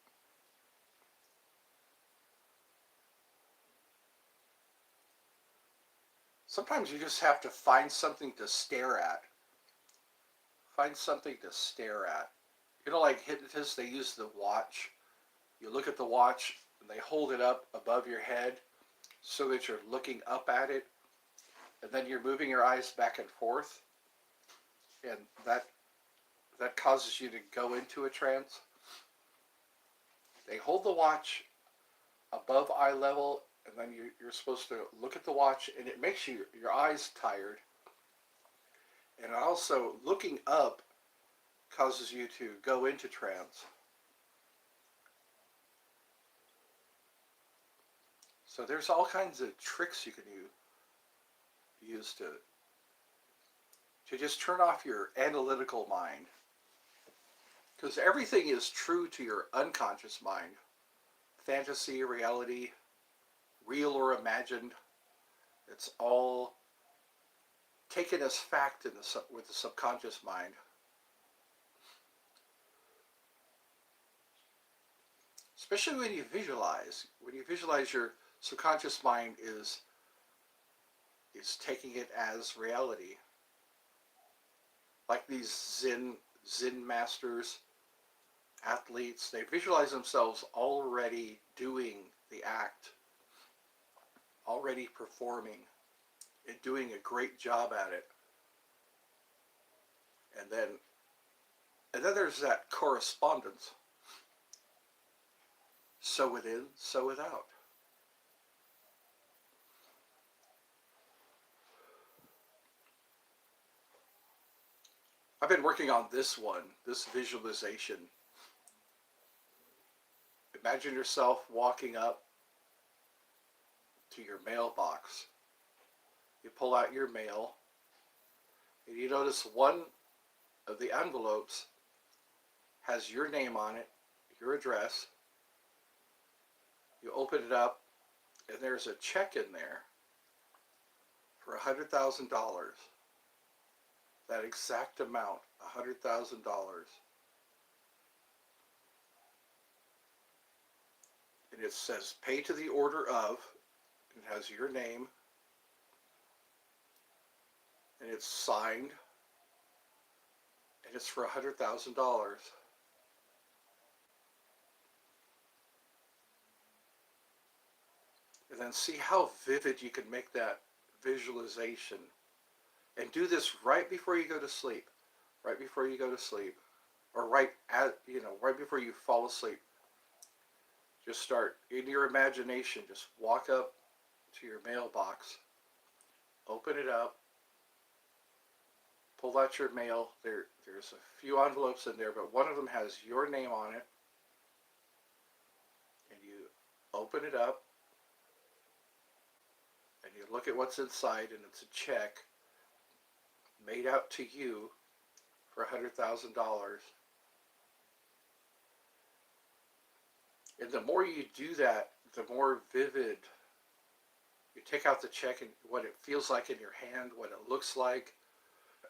Sometimes you just have to find something to stare at. Find something to stare at. You know, like hypnotists, they use the watch. You look at the watch and they hold it up above your head so that you're looking up at it, and then you're moving your eyes back and forth, and that causes you to go into a trance. They hold the watch above eye level, and then you're supposed to look at the watch, and it makes your eyes tired. And also, looking up causes you to go into trance. So there's all kinds of tricks you can use to just turn off your analytical mind. Because everything is true to your unconscious mind. Fantasy, reality, real or imagined, it's all taken as fact with the subconscious mind. Especially when you visualize. When you visualize, your subconscious mind is taking it as reality. Like these Zen masters, athletes, they visualize themselves already doing the act, already performing, and doing a great job at it. And then there's that correspondence. So within, so without. I've been working on this visualization. Imagine yourself walking up to your mailbox. You pull out your mail, and you notice one of the envelopes has your name on it, your address. You open it up, and there's a check in there for $100,000. That exact amount, $100,000. And it says pay to the order of, it has your name, and it's signed, and it's for $100,000. And then see how vivid you can make that visualization. And do this right before you go to sleep. Right before you go to sleep. Or right before you fall asleep. Just start in your imagination. Just walk up to your mailbox. Open it up. Pull out your mail. There's a few envelopes in there, but one of them has your name on it. And you open it up. And you look at what's inside, and it's a check made out to you for $100,000. And the more you do that, the more vivid you take out the check and what it feels like in your hand, what it looks like,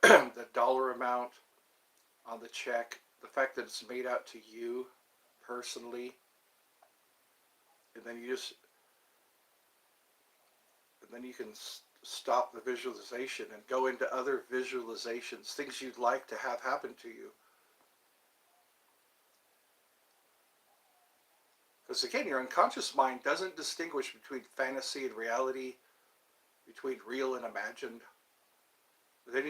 the dollar amount on the check, the fact that it's made out to you personally, and then you can stop the visualization and go into other visualizations, things you'd like to have happen to you. Because again, your unconscious mind doesn't distinguish between fantasy and reality, between real and imagined. Then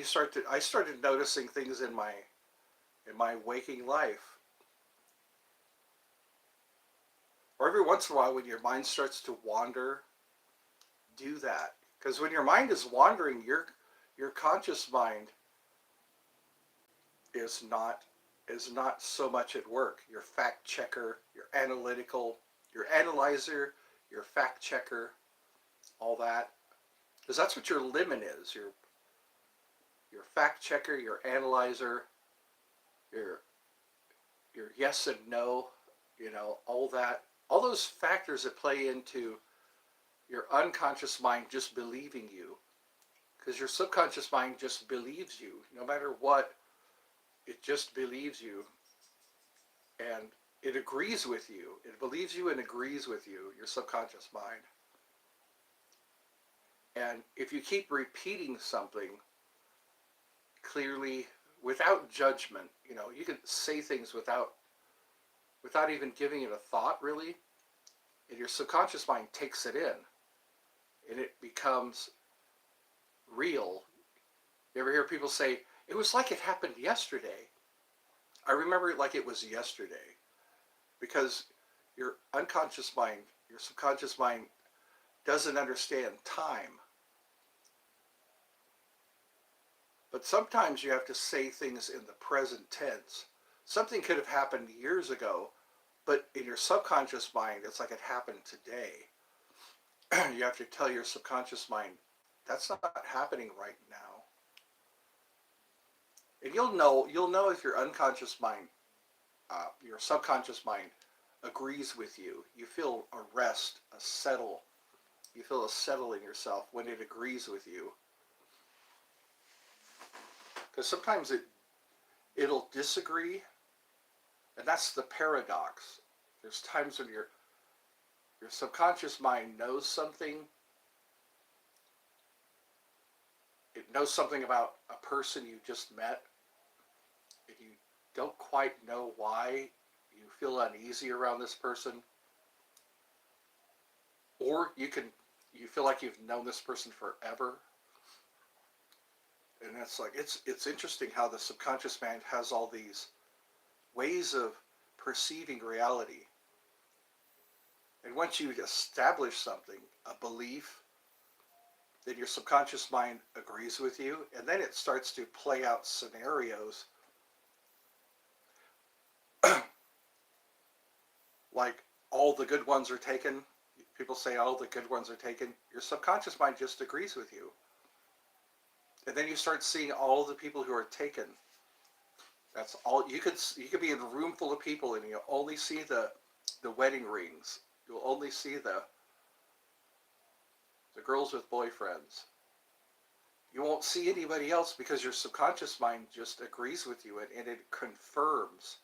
I started noticing things in my waking life. Or every once in a while when your mind starts to wander, do that. Because when your mind is wandering, your conscious mind is not so much at work. Your fact checker, your analytical, your analyzer, your fact checker, all that. Because that's what your limit is. Your fact checker, your analyzer, your yes and no, all that. All those factors that play into your unconscious mind just believing you. Because your subconscious mind just believes you. No matter what, it just believes you. And it agrees with you. It believes you and agrees with you, your subconscious mind. And if you keep repeating something clearly, without judgment, you can say things without even giving it a thought, really, and your subconscious mind takes it in, and it becomes real. You ever hear people say, it was like it happened yesterday? I remember it like it was yesterday, because your unconscious mind, your subconscious mind doesn't understand time. But sometimes you have to say things in the present tense. Something could have happened years ago, but in your subconscious mind, it's like it happened today. You have to tell your subconscious mind, that's not happening right now. And you'll know if your unconscious mind, your subconscious mind agrees with you. You feel a rest, a settle. You feel a settle in yourself when it agrees with you. Because sometimes it'll disagree, and that's the paradox. There's times when your subconscious mind knows something. It knows something about a person you just met, and you don't quite know why you feel uneasy around this person. Or you feel like you've known this person forever. And that's like, it's interesting how the subconscious mind has all these ways of perceiving reality. And once you establish something, a belief, then your subconscious mind agrees with you, and then it starts to play out scenarios like all the good ones are taken. People say all the good ones are taken. Your subconscious mind just agrees with you. And then you start seeing all the people who are taken. That's all you could be in a room full of people and you only see the wedding rings. You'll only see the girls with boyfriends. You won't see anybody else because your subconscious mind just agrees with you and it confirms.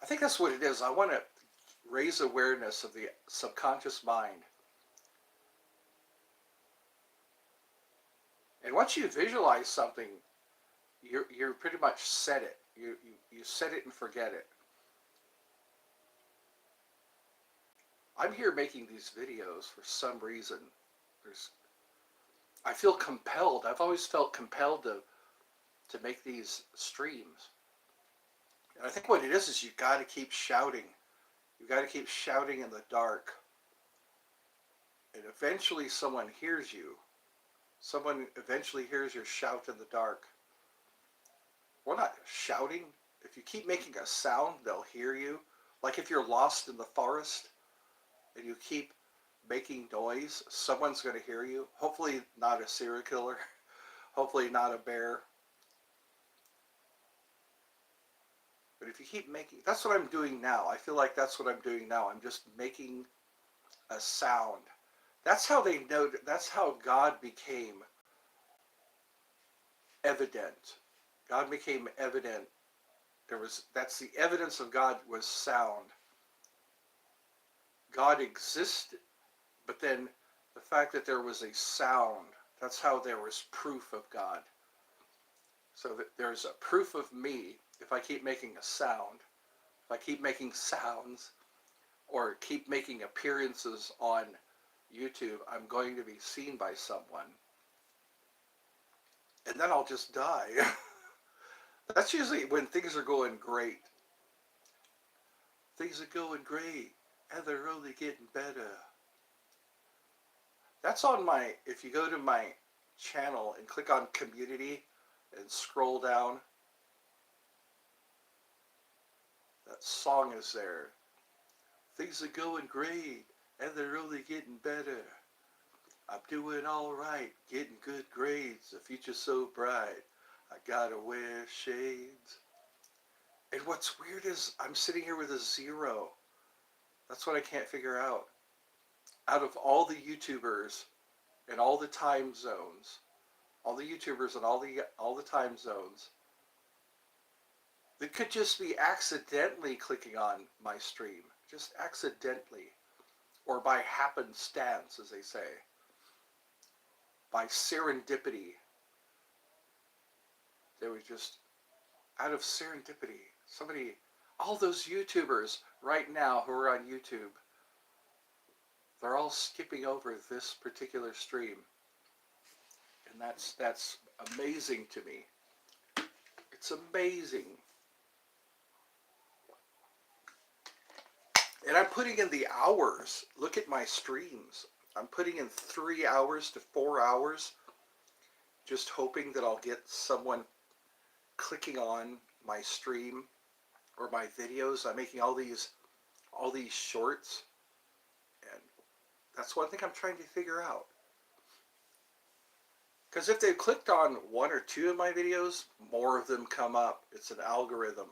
I think that's what it is. I want to raise awareness of the subconscious mind. And once you visualize something, you're pretty much set it. You set it and forget it. I'm here making these videos for some reason. There's I feel compelled. I've always felt compelled to make these streams. And I think what it is you got to keep shouting. You got to keep shouting in the dark. And eventually someone hears you. Someone eventually hears your shout in the dark. We're not shouting. If you keep making a sound, they'll hear you. Like if you're lost in the forest and you keep making noise, someone's going to hear you. Hopefully not a serial killer. Hopefully not a bear. But if you keep making, that's what I'm doing now. I feel like that's what I'm doing now. I'm just making a sound. That's how they know, that's how God became evident. God became evident. That's the evidence of God was sound. God existed, but then the fact that there was a sound, that's how there was proof of God. So that there's a proof of me if I keep making a sound, if I keep making sounds, or keep making appearances on YouTube, I'm going to be seen by someone. And then I'll just die. That's usually when things are going great. Things are going great, and they're only getting better. That's on my, if you go to my channel and click on community and scroll down, that song is there. Things are going great, and they're only getting better. I'm doing all right, getting good grades, the future's so bright. I gotta wear shades. And what's weird is I'm sitting here with a 0. That's what I can't figure out. Out of all the YouTubers and all the time zones, all the YouTubers and all the time zones, they could just be accidentally clicking on my stream, just accidentally, or by happenstance, as they say, by serendipity. They were just out of serendipity. Somebody, all those YouTubers right now who are on YouTube, they're all skipping over this particular stream. And that's amazing to me. It's amazing. And I'm putting in the hours. Look at my streams. I'm putting in 3 hours to 4 hours, just hoping that I'll get someone clicking on my stream or my videos. I'm making all these shorts, and that's one thing I'm trying to figure out. Because if they've clicked on 1 or 2 of my videos, more of them come up. It's an algorithm.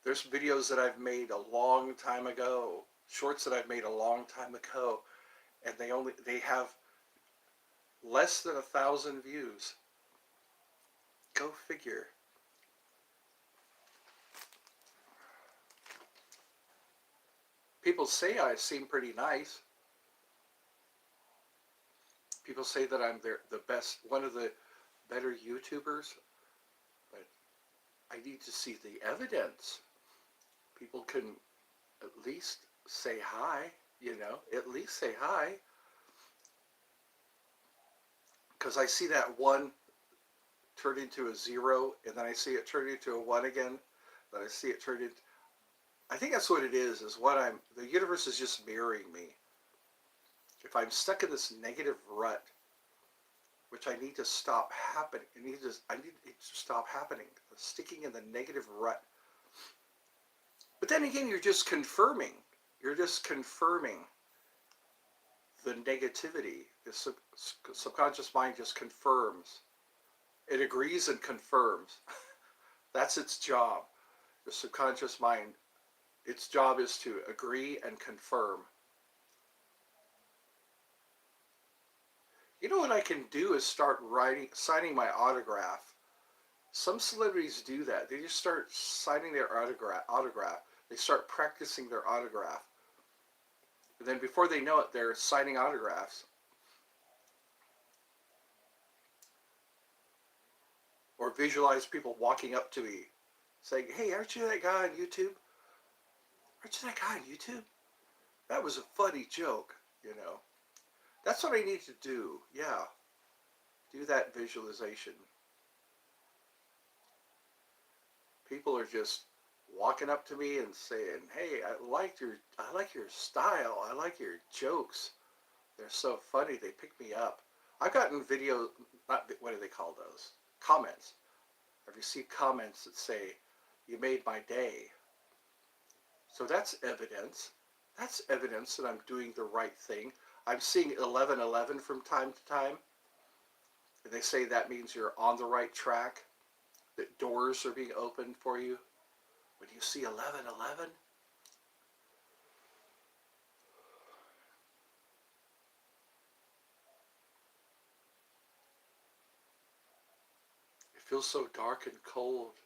There's videos that I've made a long time ago, shorts that I've made a long time ago, and they have less than 1,000 views. Go figure. People say I seem pretty nice. People say that I'm the best, one of the better YouTubers, but I need to see the evidence. People can at least say hi, at least say hi. Because I see that 1 turn into a 0, and then I see it turn into a 1 again, then I see it turn into, I think that's what it is the universe is just mirroring me. If I'm stuck in this negative rut, which I need to stop happening, I need it to stop happening, sticking in the negative rut. But then again, you're just confirming the negativity. The subconscious mind just confirms. It agrees and confirms. That's its job. The subconscious mind, its job is to agree and confirm. You know what I can do is start signing my autograph. Some celebrities do that. They just start signing their autograph. They start practicing their autograph. And then before they know it, they're signing autographs. Or visualize people walking up to me saying, "Hey, aren't you that guy on YouTube? Aren't you that guy on YouTube? That was a funny joke," you know. That's what I need to do. Yeah. Do that visualization. People are just walking up to me and saying, "Hey, I like your style. I like your jokes. They're so funny. They pick me up." I've gotten video, not what do they call those? Comments. I've received comments that say, "You made my day." So that's evidence. That's evidence that I'm doing the right thing. I'm seeing 1111 from time to time. And they say that means you're on the right track, that doors are being opened for you. When you see 1111, it feels so dark and cold.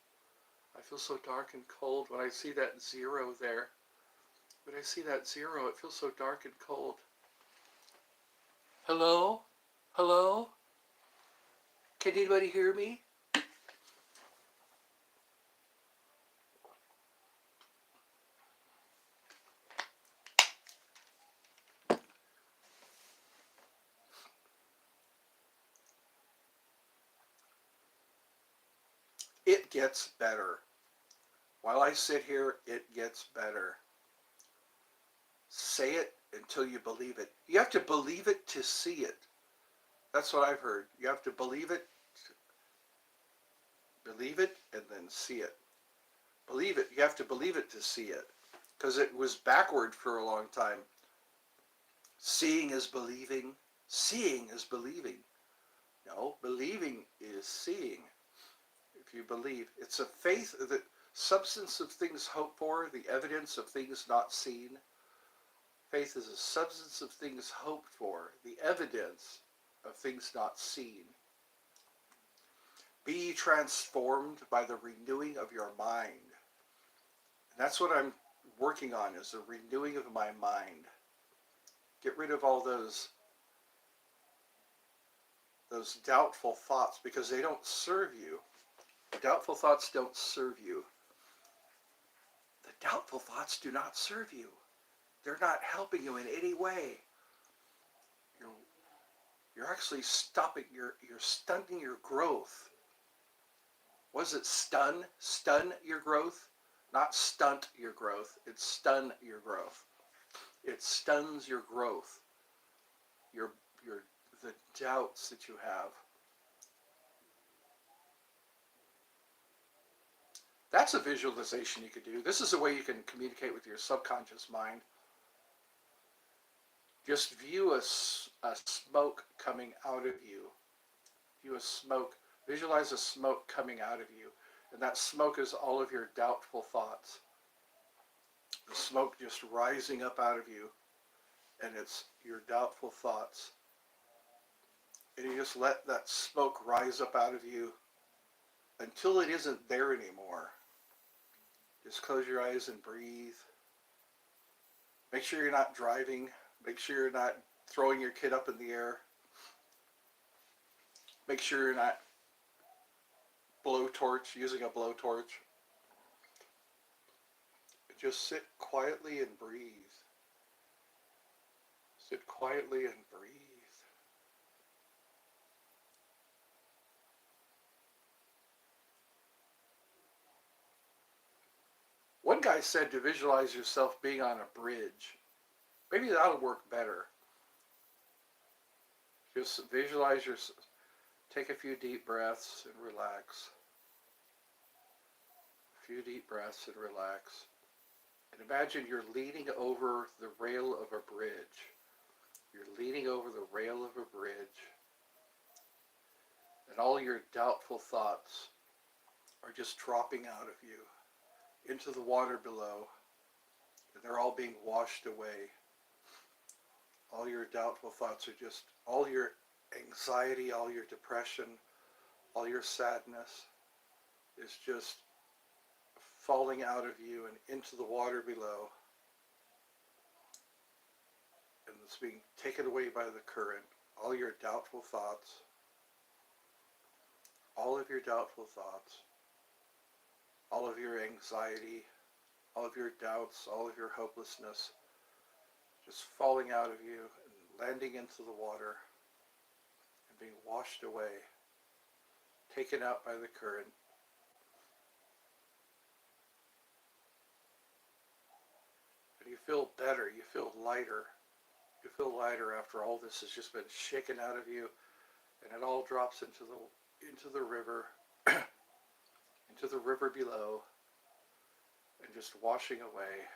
I feel so dark and cold when I see that zero there. When I see that zero, it feels so dark and cold. Hello? Hello? Can anybody hear me? It gets better. While I sit here, it gets better. Say it until you believe it. You have to believe it to see it. That's what I've heard. You have to believe it, and then see it. Believe it. You have to believe it to see it. Because it was backward for a long time. Seeing is believing. Seeing is believing. No, believing is seeing. If you believe, it's a faith, the substance of things hoped for, the evidence of things not seen. Faith is a substance of things hoped for, the evidence of things not seen. Be transformed by the renewing of your mind. And that's what I'm working on, is the renewing of my mind. Get rid of all those doubtful thoughts, because they don't serve you. Doubtful thoughts don't serve you. The doubtful thoughts do not serve you. They're not helping you in any way. You're actually stopping, you're stunting your growth. Was it stun? Stun your growth? Not stunt your growth. It's stun your growth. It stuns your growth. Your the doubts that you have. That's a visualization you could do. This is a way you can communicate with your subconscious mind. Just view a smoke coming out of you. View a smoke. Visualize a smoke coming out of you. And that smoke is all of your doubtful thoughts. The smoke just rising up out of you. And it's your doubtful thoughts. And you just let that smoke rise up out of you until it isn't there anymore. Just close your eyes and breathe. Make sure you're not driving. Make sure you're not throwing your kid up in the air. Make sure you're not using a blowtorch. Just sit quietly and breathe. Sit quietly and breathe. One guy said to visualize yourself being on a bridge. Maybe that'll work better. Just visualize yourself. Take a few deep breaths and relax. A few deep breaths and relax. And imagine you're leaning over the rail of a bridge. You're leaning over the rail of a bridge, and all your doubtful thoughts are just dropping out of you into the water below, and they're all being washed away. All your doubtful thoughts are just, all your anxiety, all your depression, all your sadness is just falling out of you and into the water below. And it's being taken away by the current. All your doubtful thoughts, all of your doubtful thoughts, all of your anxiety, all of your doubts, all of your hopelessness, just falling out of you and landing into the water and being washed away, taken out by the current. And you feel better, you feel lighter. You feel lighter after all this has just been shaken out of you, and it all drops into the river, into the river below, and just washing away.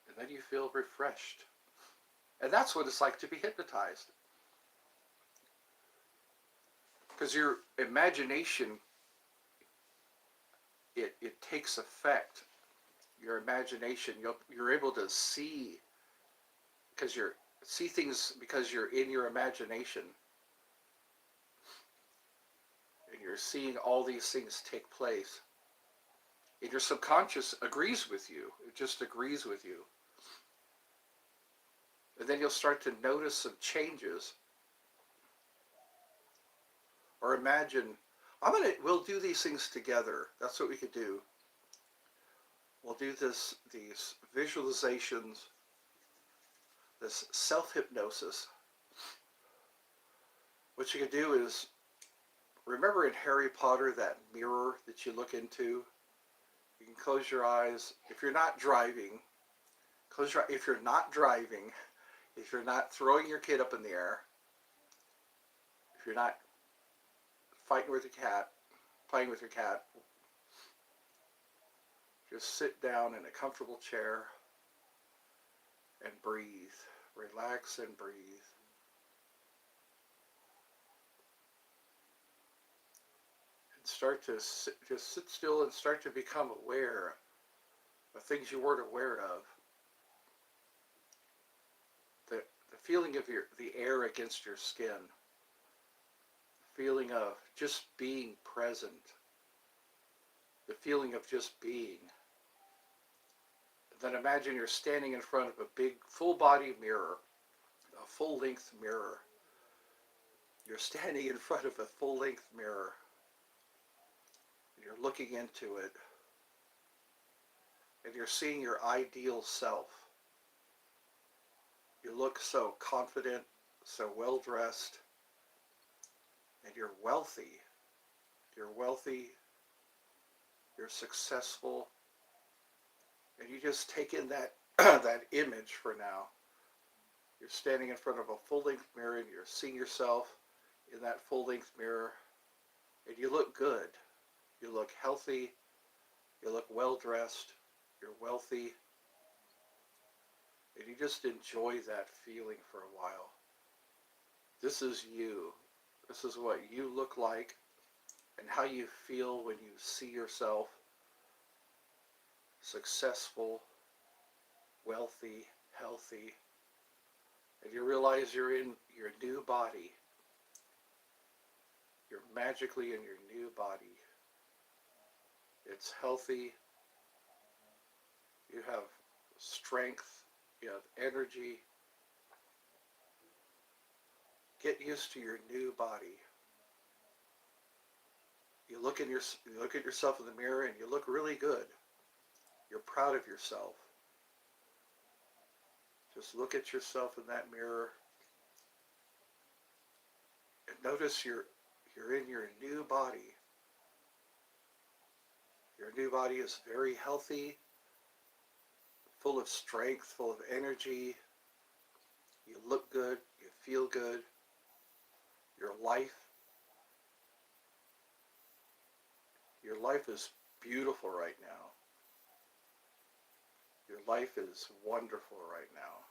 And then you feel refreshed. And that's what it's like to be hypnotized. Because your imagination, it takes effect. Your imagination, you're able to see, see things because you're in your imagination. And you're seeing all these things take place. And your subconscious agrees with you. It just agrees with you. And then you'll start to notice some changes. Or imagine, we'll do these things together. That's what we could do. We'll do these visualizations, this self-hypnosis. What you can do is, remember in Harry Potter, that mirror that you look into? You can close your eyes. If you're not driving, if you're not driving, if you're not throwing your kid up in the air, if you're not fighting with your cat, playing with your cat, just sit down in a comfortable chair and breathe. Relax and breathe. And start to just sit still and start to become aware of things you weren't aware of. The feeling of the air against your skin. The feeling of just being present. The feeling of just being. Then imagine you're standing in front of a big full-body mirror, a full-length mirror. You're standing in front of a full-length mirror. You're looking into it. And you're seeing your ideal self. You look so confident, so well-dressed, and you're wealthy. You're wealthy. You're successful. And you just take in that that image for now. You're standing in front of a full-length mirror and you're seeing yourself in that full-length mirror. And you look good. You look healthy. You look well-dressed. You're wealthy. And you just enjoy that feeling for a while. This is you. This is what you look like and how you feel when you see yourself successful, wealthy, healthy, and you realize you're in your new body. You're magically in your new body. It's healthy. You have strength. You have energy. Get used to your new body. You look at yourself in the mirror and you look really good. You're proud of yourself. Just look at yourself in that mirror and notice you're in your new body. Your new body is very healthy, full of strength, full of energy. You look good, you feel good. Your life is beautiful right now. Your life is wonderful right now.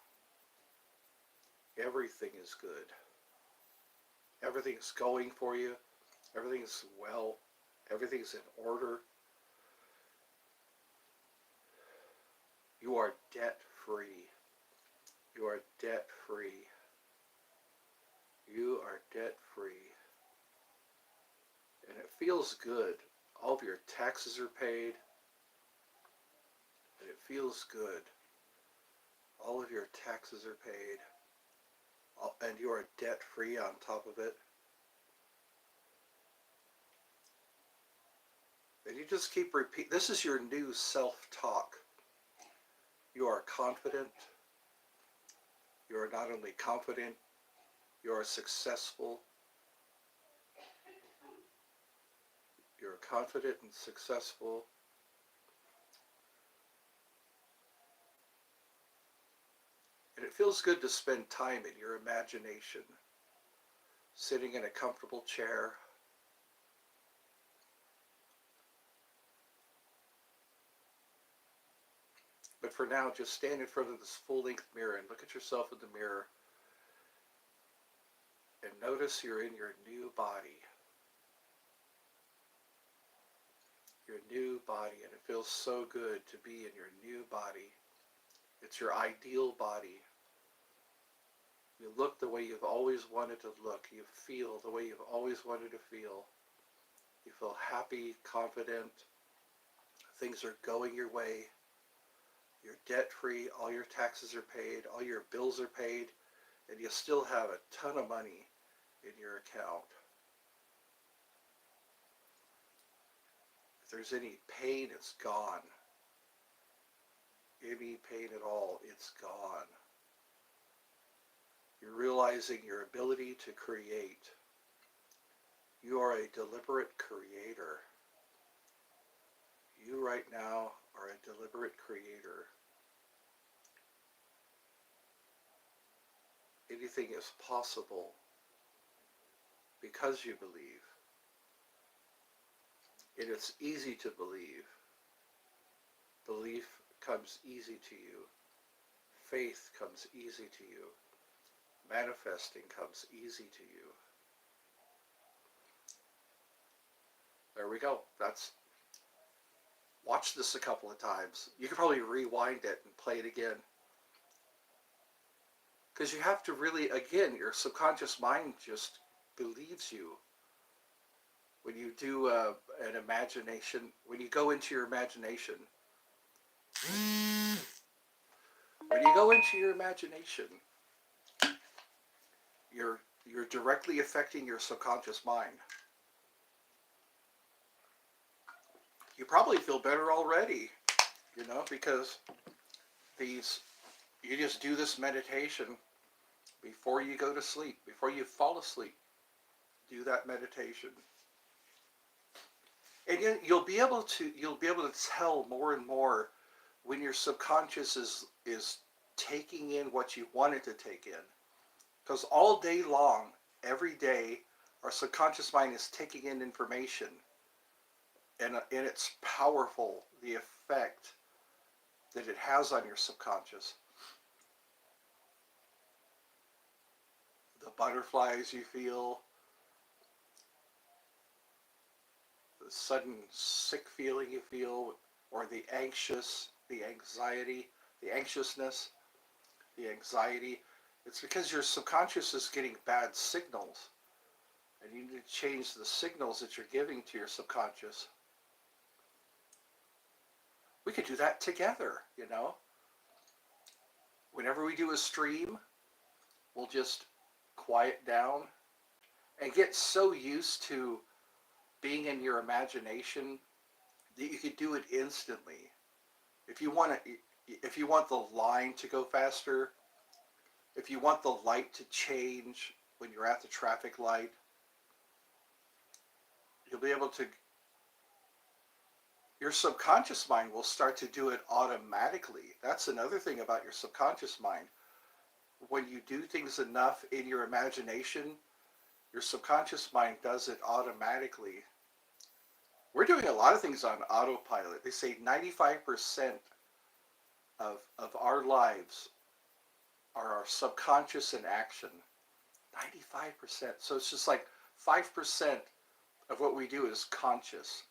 everything is good. Everything's going for you. Everything's well. Everything's in order. You are debt free. You are debt free. You are debt free. And it feels good. All of your taxes are paid. And it feels good. All of your taxes are paid. And you are debt free on top of it. And you just keep repeating. This is your new self-talk. You are confident. You are not only confident, you are successful. You're confident and successful. And it feels good to spend time in your imagination, sitting in a comfortable chair, but for now, just stand in front of this full-length mirror and look at yourself in the mirror and notice you're in your new body. Your new body, and it feels so good to be in your new body. It's your ideal body. You look the way you've always wanted to look. You feel the way you've always wanted to feel. You feel happy, confident. Things are going your way. You're debt-free. All your taxes are paid. All your bills are paid. And you still have a ton of money in your account. If there's any pain, it's gone. Any pain at all, it's gone. You're realizing your ability to create. You are a deliberate creator. You right now are a deliberate creator. Anything is possible because you believe. And it's easy to believe. Belief comes easy to you. Faith comes easy to you. Manifesting comes easy to you. There we go. Watch this a couple of times. You can probably rewind it and play it again. Because you have to really, again, your subconscious mind just believes you. When you do an imagination, when you go into your imagination, you're directly affecting your subconscious mind. You probably feel better already, because you just do this meditation before you go to sleep, before you fall asleep. Do that meditation. And you'll be able to tell more and more when your subconscious is taking in what you want it to take in. Because all day long, every day, our subconscious mind is taking in information. And it's powerful, the effect that it has on your subconscious. The butterflies you feel, the sudden sick feeling you feel, or the anxiety, the anxiousness, the anxiety. It's because your subconscious is getting bad signals. And you need to change the signals that you're giving to your subconscious. We could do that together, Whenever we do a stream, we'll just quiet down and get so used to being in your imagination that you could do it instantly. If you want the line to go faster, if you want the light to change when you're at the traffic light, you'll be able to. Your subconscious mind will start to do it automatically. That's another thing about your subconscious mind. When you do things enough in your imagination, your subconscious mind does it automatically. We're doing a lot of things on autopilot. They say 95% of our lives are our subconscious in action. 95%. So it's just like 5% of what we do is conscious.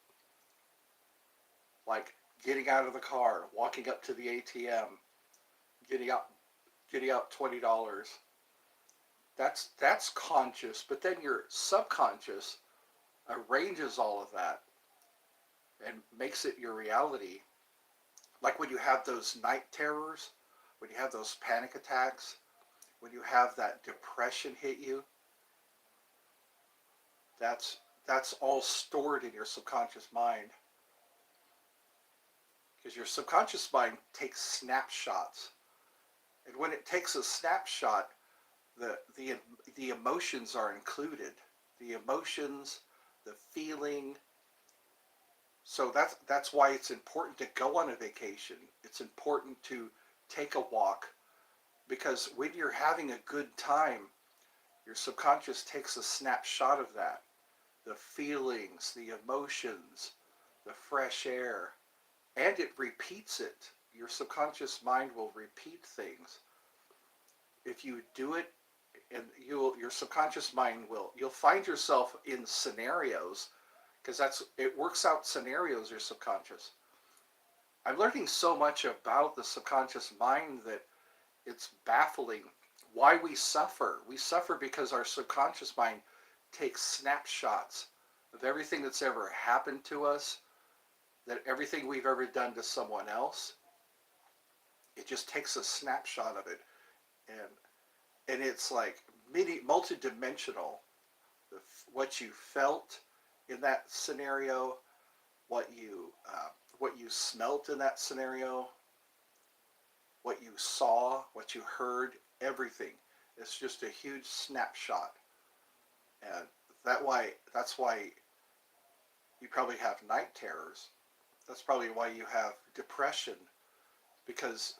Like getting out of the car, walking up to the ATM, getting out getting out $20. That's conscious, but then your subconscious arranges all of that and makes it your reality. Like when you have those night terrors, when you have those panic attacks, when you have that depression hit you, that's that's all stored in your subconscious mind, because your subconscious mind takes snapshots. And when it takes a snapshot, the the the emotions are included. The emotions, the feeling. So that's why it's important to go on a vacation. It's important to take a walk, because when you're having a good time, your subconscious takes a snapshot of that. The feelings, the emotions, the fresh air, and it repeats it. Your subconscious mind will repeat things. If you do it, and your subconscious mind will, you'll find yourself in scenarios, because that's it works out scenarios, your subconscious. I'm learning so much about the subconscious mind that it's baffling why we suffer. We suffer because our subconscious mind takes snapshots of everything that's ever happened to us, that everything we've ever done to someone else. It just takes a snapshot of it, and it's like many multidimensional. What you felt in that scenario, what you smelt in that scenario, what you saw, what you heard, everything. It's just a huge snapshot, and that's why you probably have night terrors. That's probably why you have depression, because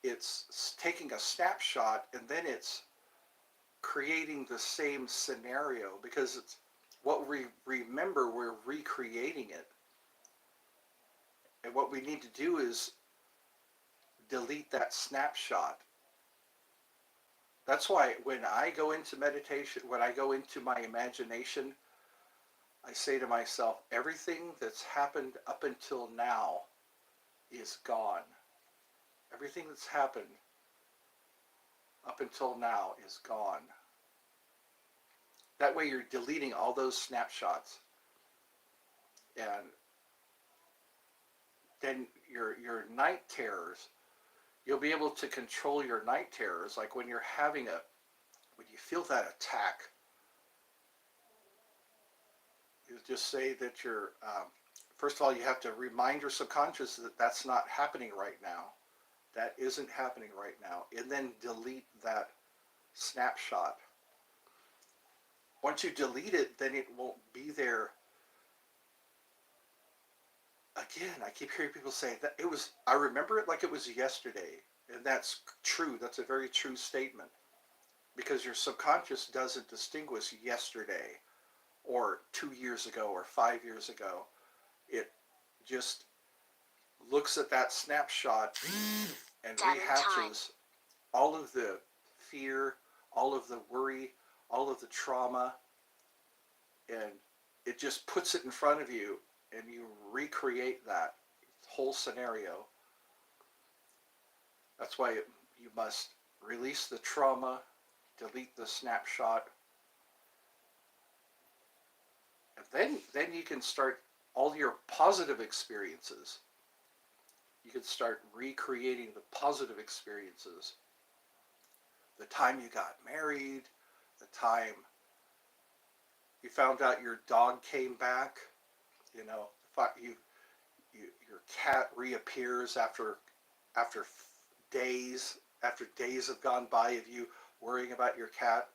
it's taking a snapshot and then it's creating the same scenario, because it's what we remember, we're recreating it. And what we need to do is delete that snapshot. That's why when I go into meditation, when I go into my imagination, I say to myself, everything that's happened up until now is gone. Everything that's happened up until now is gone. That way you're deleting all those snapshots. And then your night terrors, you'll be able to control your night terrors. Like when when you feel that attack, you just say that first of all, you have to remind your subconscious that that's not happening right now. That isn't happening right now. And then delete that snapshot. Once you delete it, then it won't be there again. I keep hearing people say that I remember it like it was yesterday. And that's true. That's a very true statement, because your subconscious doesn't distinguish yesterday or 2 years ago or 5 years ago. It just looks at that snapshot and rehatches all of the fear, all of the worry, all of the trauma, and it just puts it in front of you, and you recreate that whole scenario. That's why you must release the trauma, delete the snapshot, and then you can start all your positive experiences. You can start recreating the positive experiences. The time you got married, the time you found out your dog came back, you know, you, your cat reappears after days have gone by of you worrying about your cat,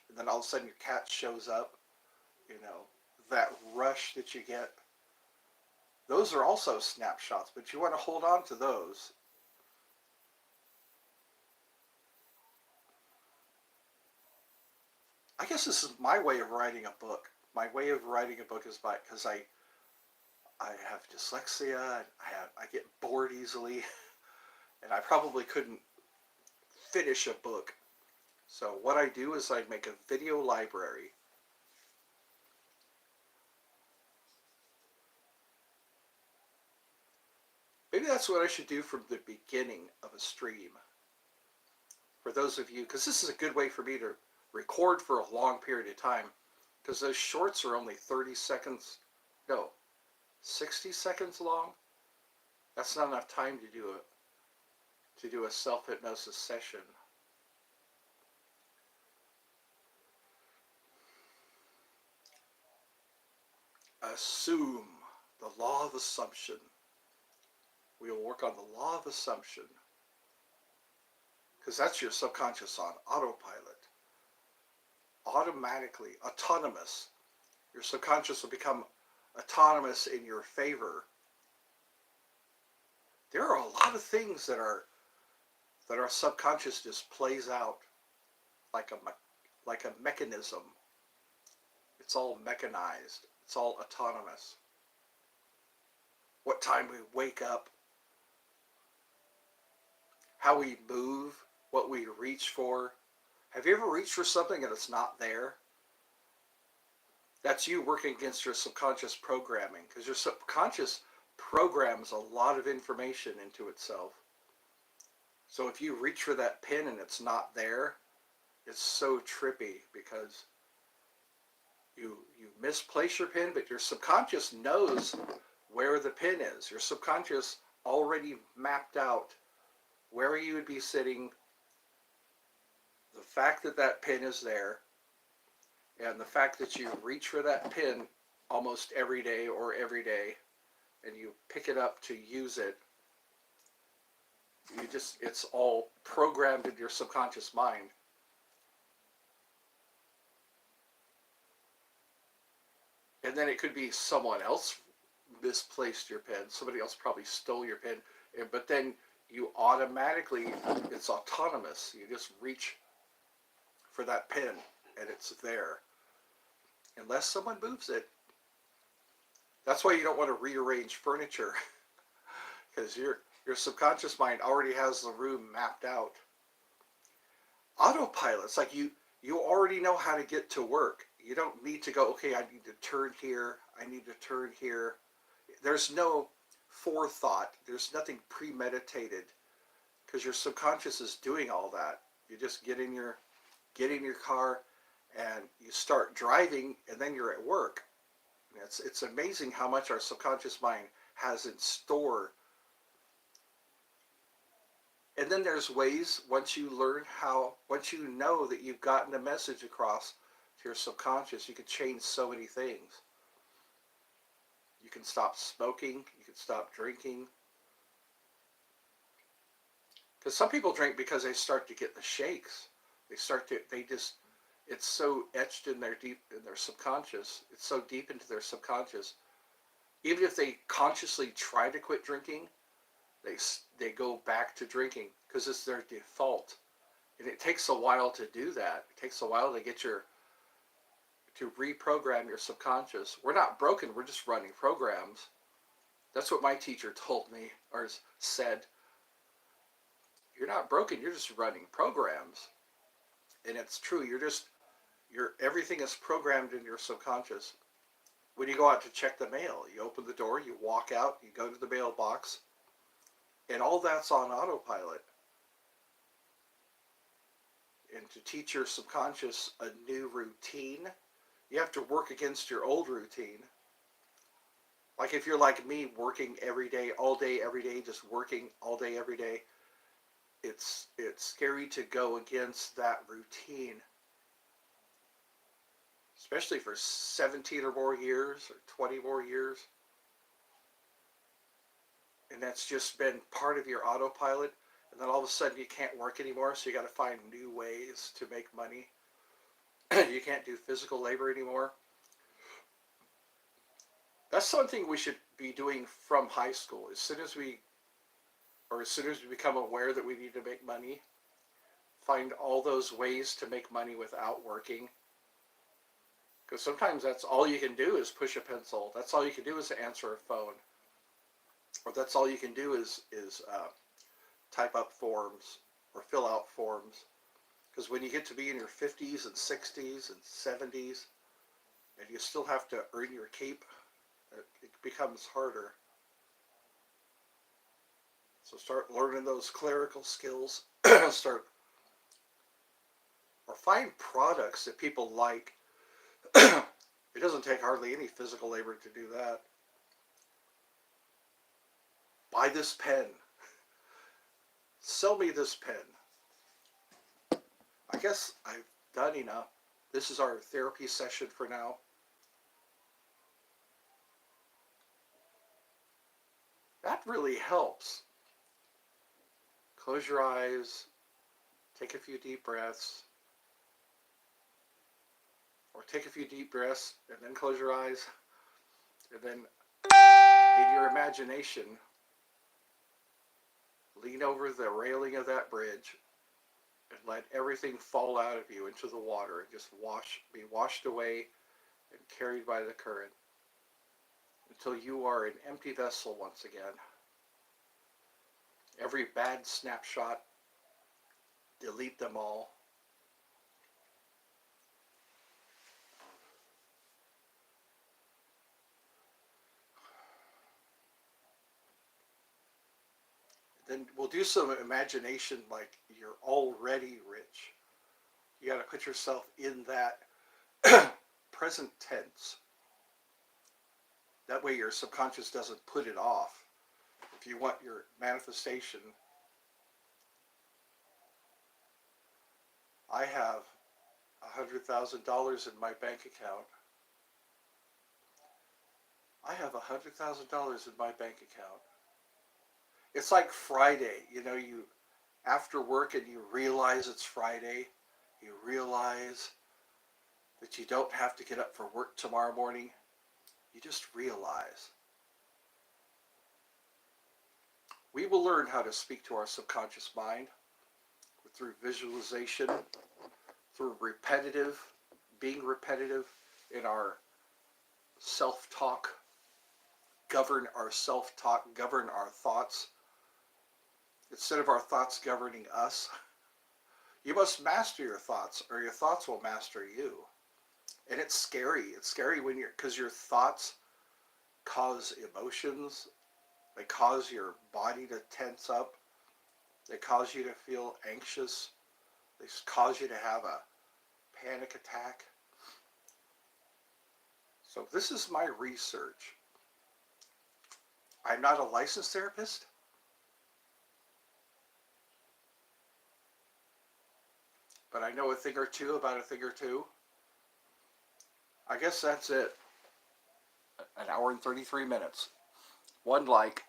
and then all of a sudden your cat shows up. You know, that rush that you get. Those are also snapshots, but you want to hold on to those. I guess this is my way of writing a book. My way of writing a book is because I have dyslexia. I get bored easily, and I probably couldn't finish a book. So what I do is I make a video library. Maybe that's what I should do from the beginning of a stream. For those of you, because this is a good way for me to record for a long period of time, because those shorts are only 30 seconds, no, 60 seconds long. That's not enough time to do a self-hypnosis session. Assume, the law of assumption. We will work on the law of assumption, because that's your subconscious on autopilot. Automatically, autonomous. Your subconscious will become autonomous in your favor. There are a lot of things that our subconscious just plays out like a mechanism. It's all mechanized. It's all autonomous. What time we wake up, how we move, what we reach for. Have you ever reached for something and it's not there? That's you working against your subconscious programming, because your subconscious programs a lot of information into itself. So if you reach for that pin and it's not there, it's so trippy, because you misplace your pin, but your subconscious knows where the pin is. Your subconscious already mapped out where you would be sitting, the fact that that pin is there, and the fact that you reach for that pin almost every day, and you pick it up to use it. It's all programmed in your subconscious mind. And then it could be someone else misplaced your pin. Somebody else probably stole your pin. But then you automatically, it's autonomous. You just reach for that pin and it's there. Unless someone moves it. That's why you don't want to rearrange furniture. Because your subconscious mind already has the room mapped out. Autopilot's like you already know how to get to work. You don't need to go, okay, I need to turn here, I need to turn here. There's no forethought. There's nothing premeditated, because your subconscious is doing all that. You just get in your car and you start driving, and then you're at work. It's amazing how much our subconscious mind has in store. And then there's ways, once you know that you've gotten a message across to your subconscious, you can change so many things. You can stop smoking, you can stop drinking. Because some people drink because they start to get the shakes. It's so etched in their subconscious. It's so deep into their subconscious. Even if they consciously try to quit drinking, they go back to drinking because it's their default. And it takes a while to do that. It takes a while to reprogram your subconscious. We're not broken, we're just running programs. That's what my teacher told me, or said. You're not broken, you're just running programs. And it's true, everything is programmed in your subconscious. When you go out to check the mail, you open the door, you walk out, you go to the mailbox, and all that's on autopilot. And to teach your subconscious a new routine, you have to work against your old routine. Like if you're like me, working every day, all day, every day, just working all day, every day, it's scary to go against that routine. Especially for 17 or more years, or 20 more years. And that's just been part of your autopilot. And then all of a sudden you can't work anymore, so you got to find new ways to make money. You can't do physical labor anymore. That's something we should be doing from high school. As soon as we become aware that we need to make money, find all those ways to make money without working. Because sometimes that's all you can do is push a pencil. That's all you can do is answer a phone. Or that's all you can do is type up forms. or fill out forms. Because when you get to be in your 50s and 60s and 70s, and you still have to earn your keep, it becomes harder. So start learning those clerical skills. Start or find products that people like. It doesn't take hardly any physical labor to do that. Buy this pen. Sell me this pen. I guess I've done enough. This is our therapy session for now. That really helps. Close your eyes. Take a few deep breaths. Or take a few deep breaths and then close your eyes. And then in your imagination, lean over the railing of that bridge and let everything fall out of you into the water and just be washed away and carried by the current until you are an empty vessel once again. Every bad snapshot, delete them all. Then we'll do some imagination like you're already rich. You got to put yourself in that present tense. That way your subconscious doesn't put it off. If you want your manifestation, I have $100,000 in my bank account. I have $100,000 in my bank account. It's like Friday, you after work and you realize it's Friday, you realize that you don't have to get up for work tomorrow morning. You just realize. We will learn how to speak to our subconscious mind through visualization, through being repetitive in our self-talk, govern our self-talk, govern our thoughts. Instead of our thoughts governing us, you must master your thoughts or your thoughts will master you. And it's scary. It's scary because your thoughts cause emotions. They cause your body to tense up. They cause you to feel anxious. They cause you to have a panic attack. So this is my research. I'm not a licensed therapist. But I know a thing or two about a thing or two. I guess that's it. An hour and 33 minutes. One like.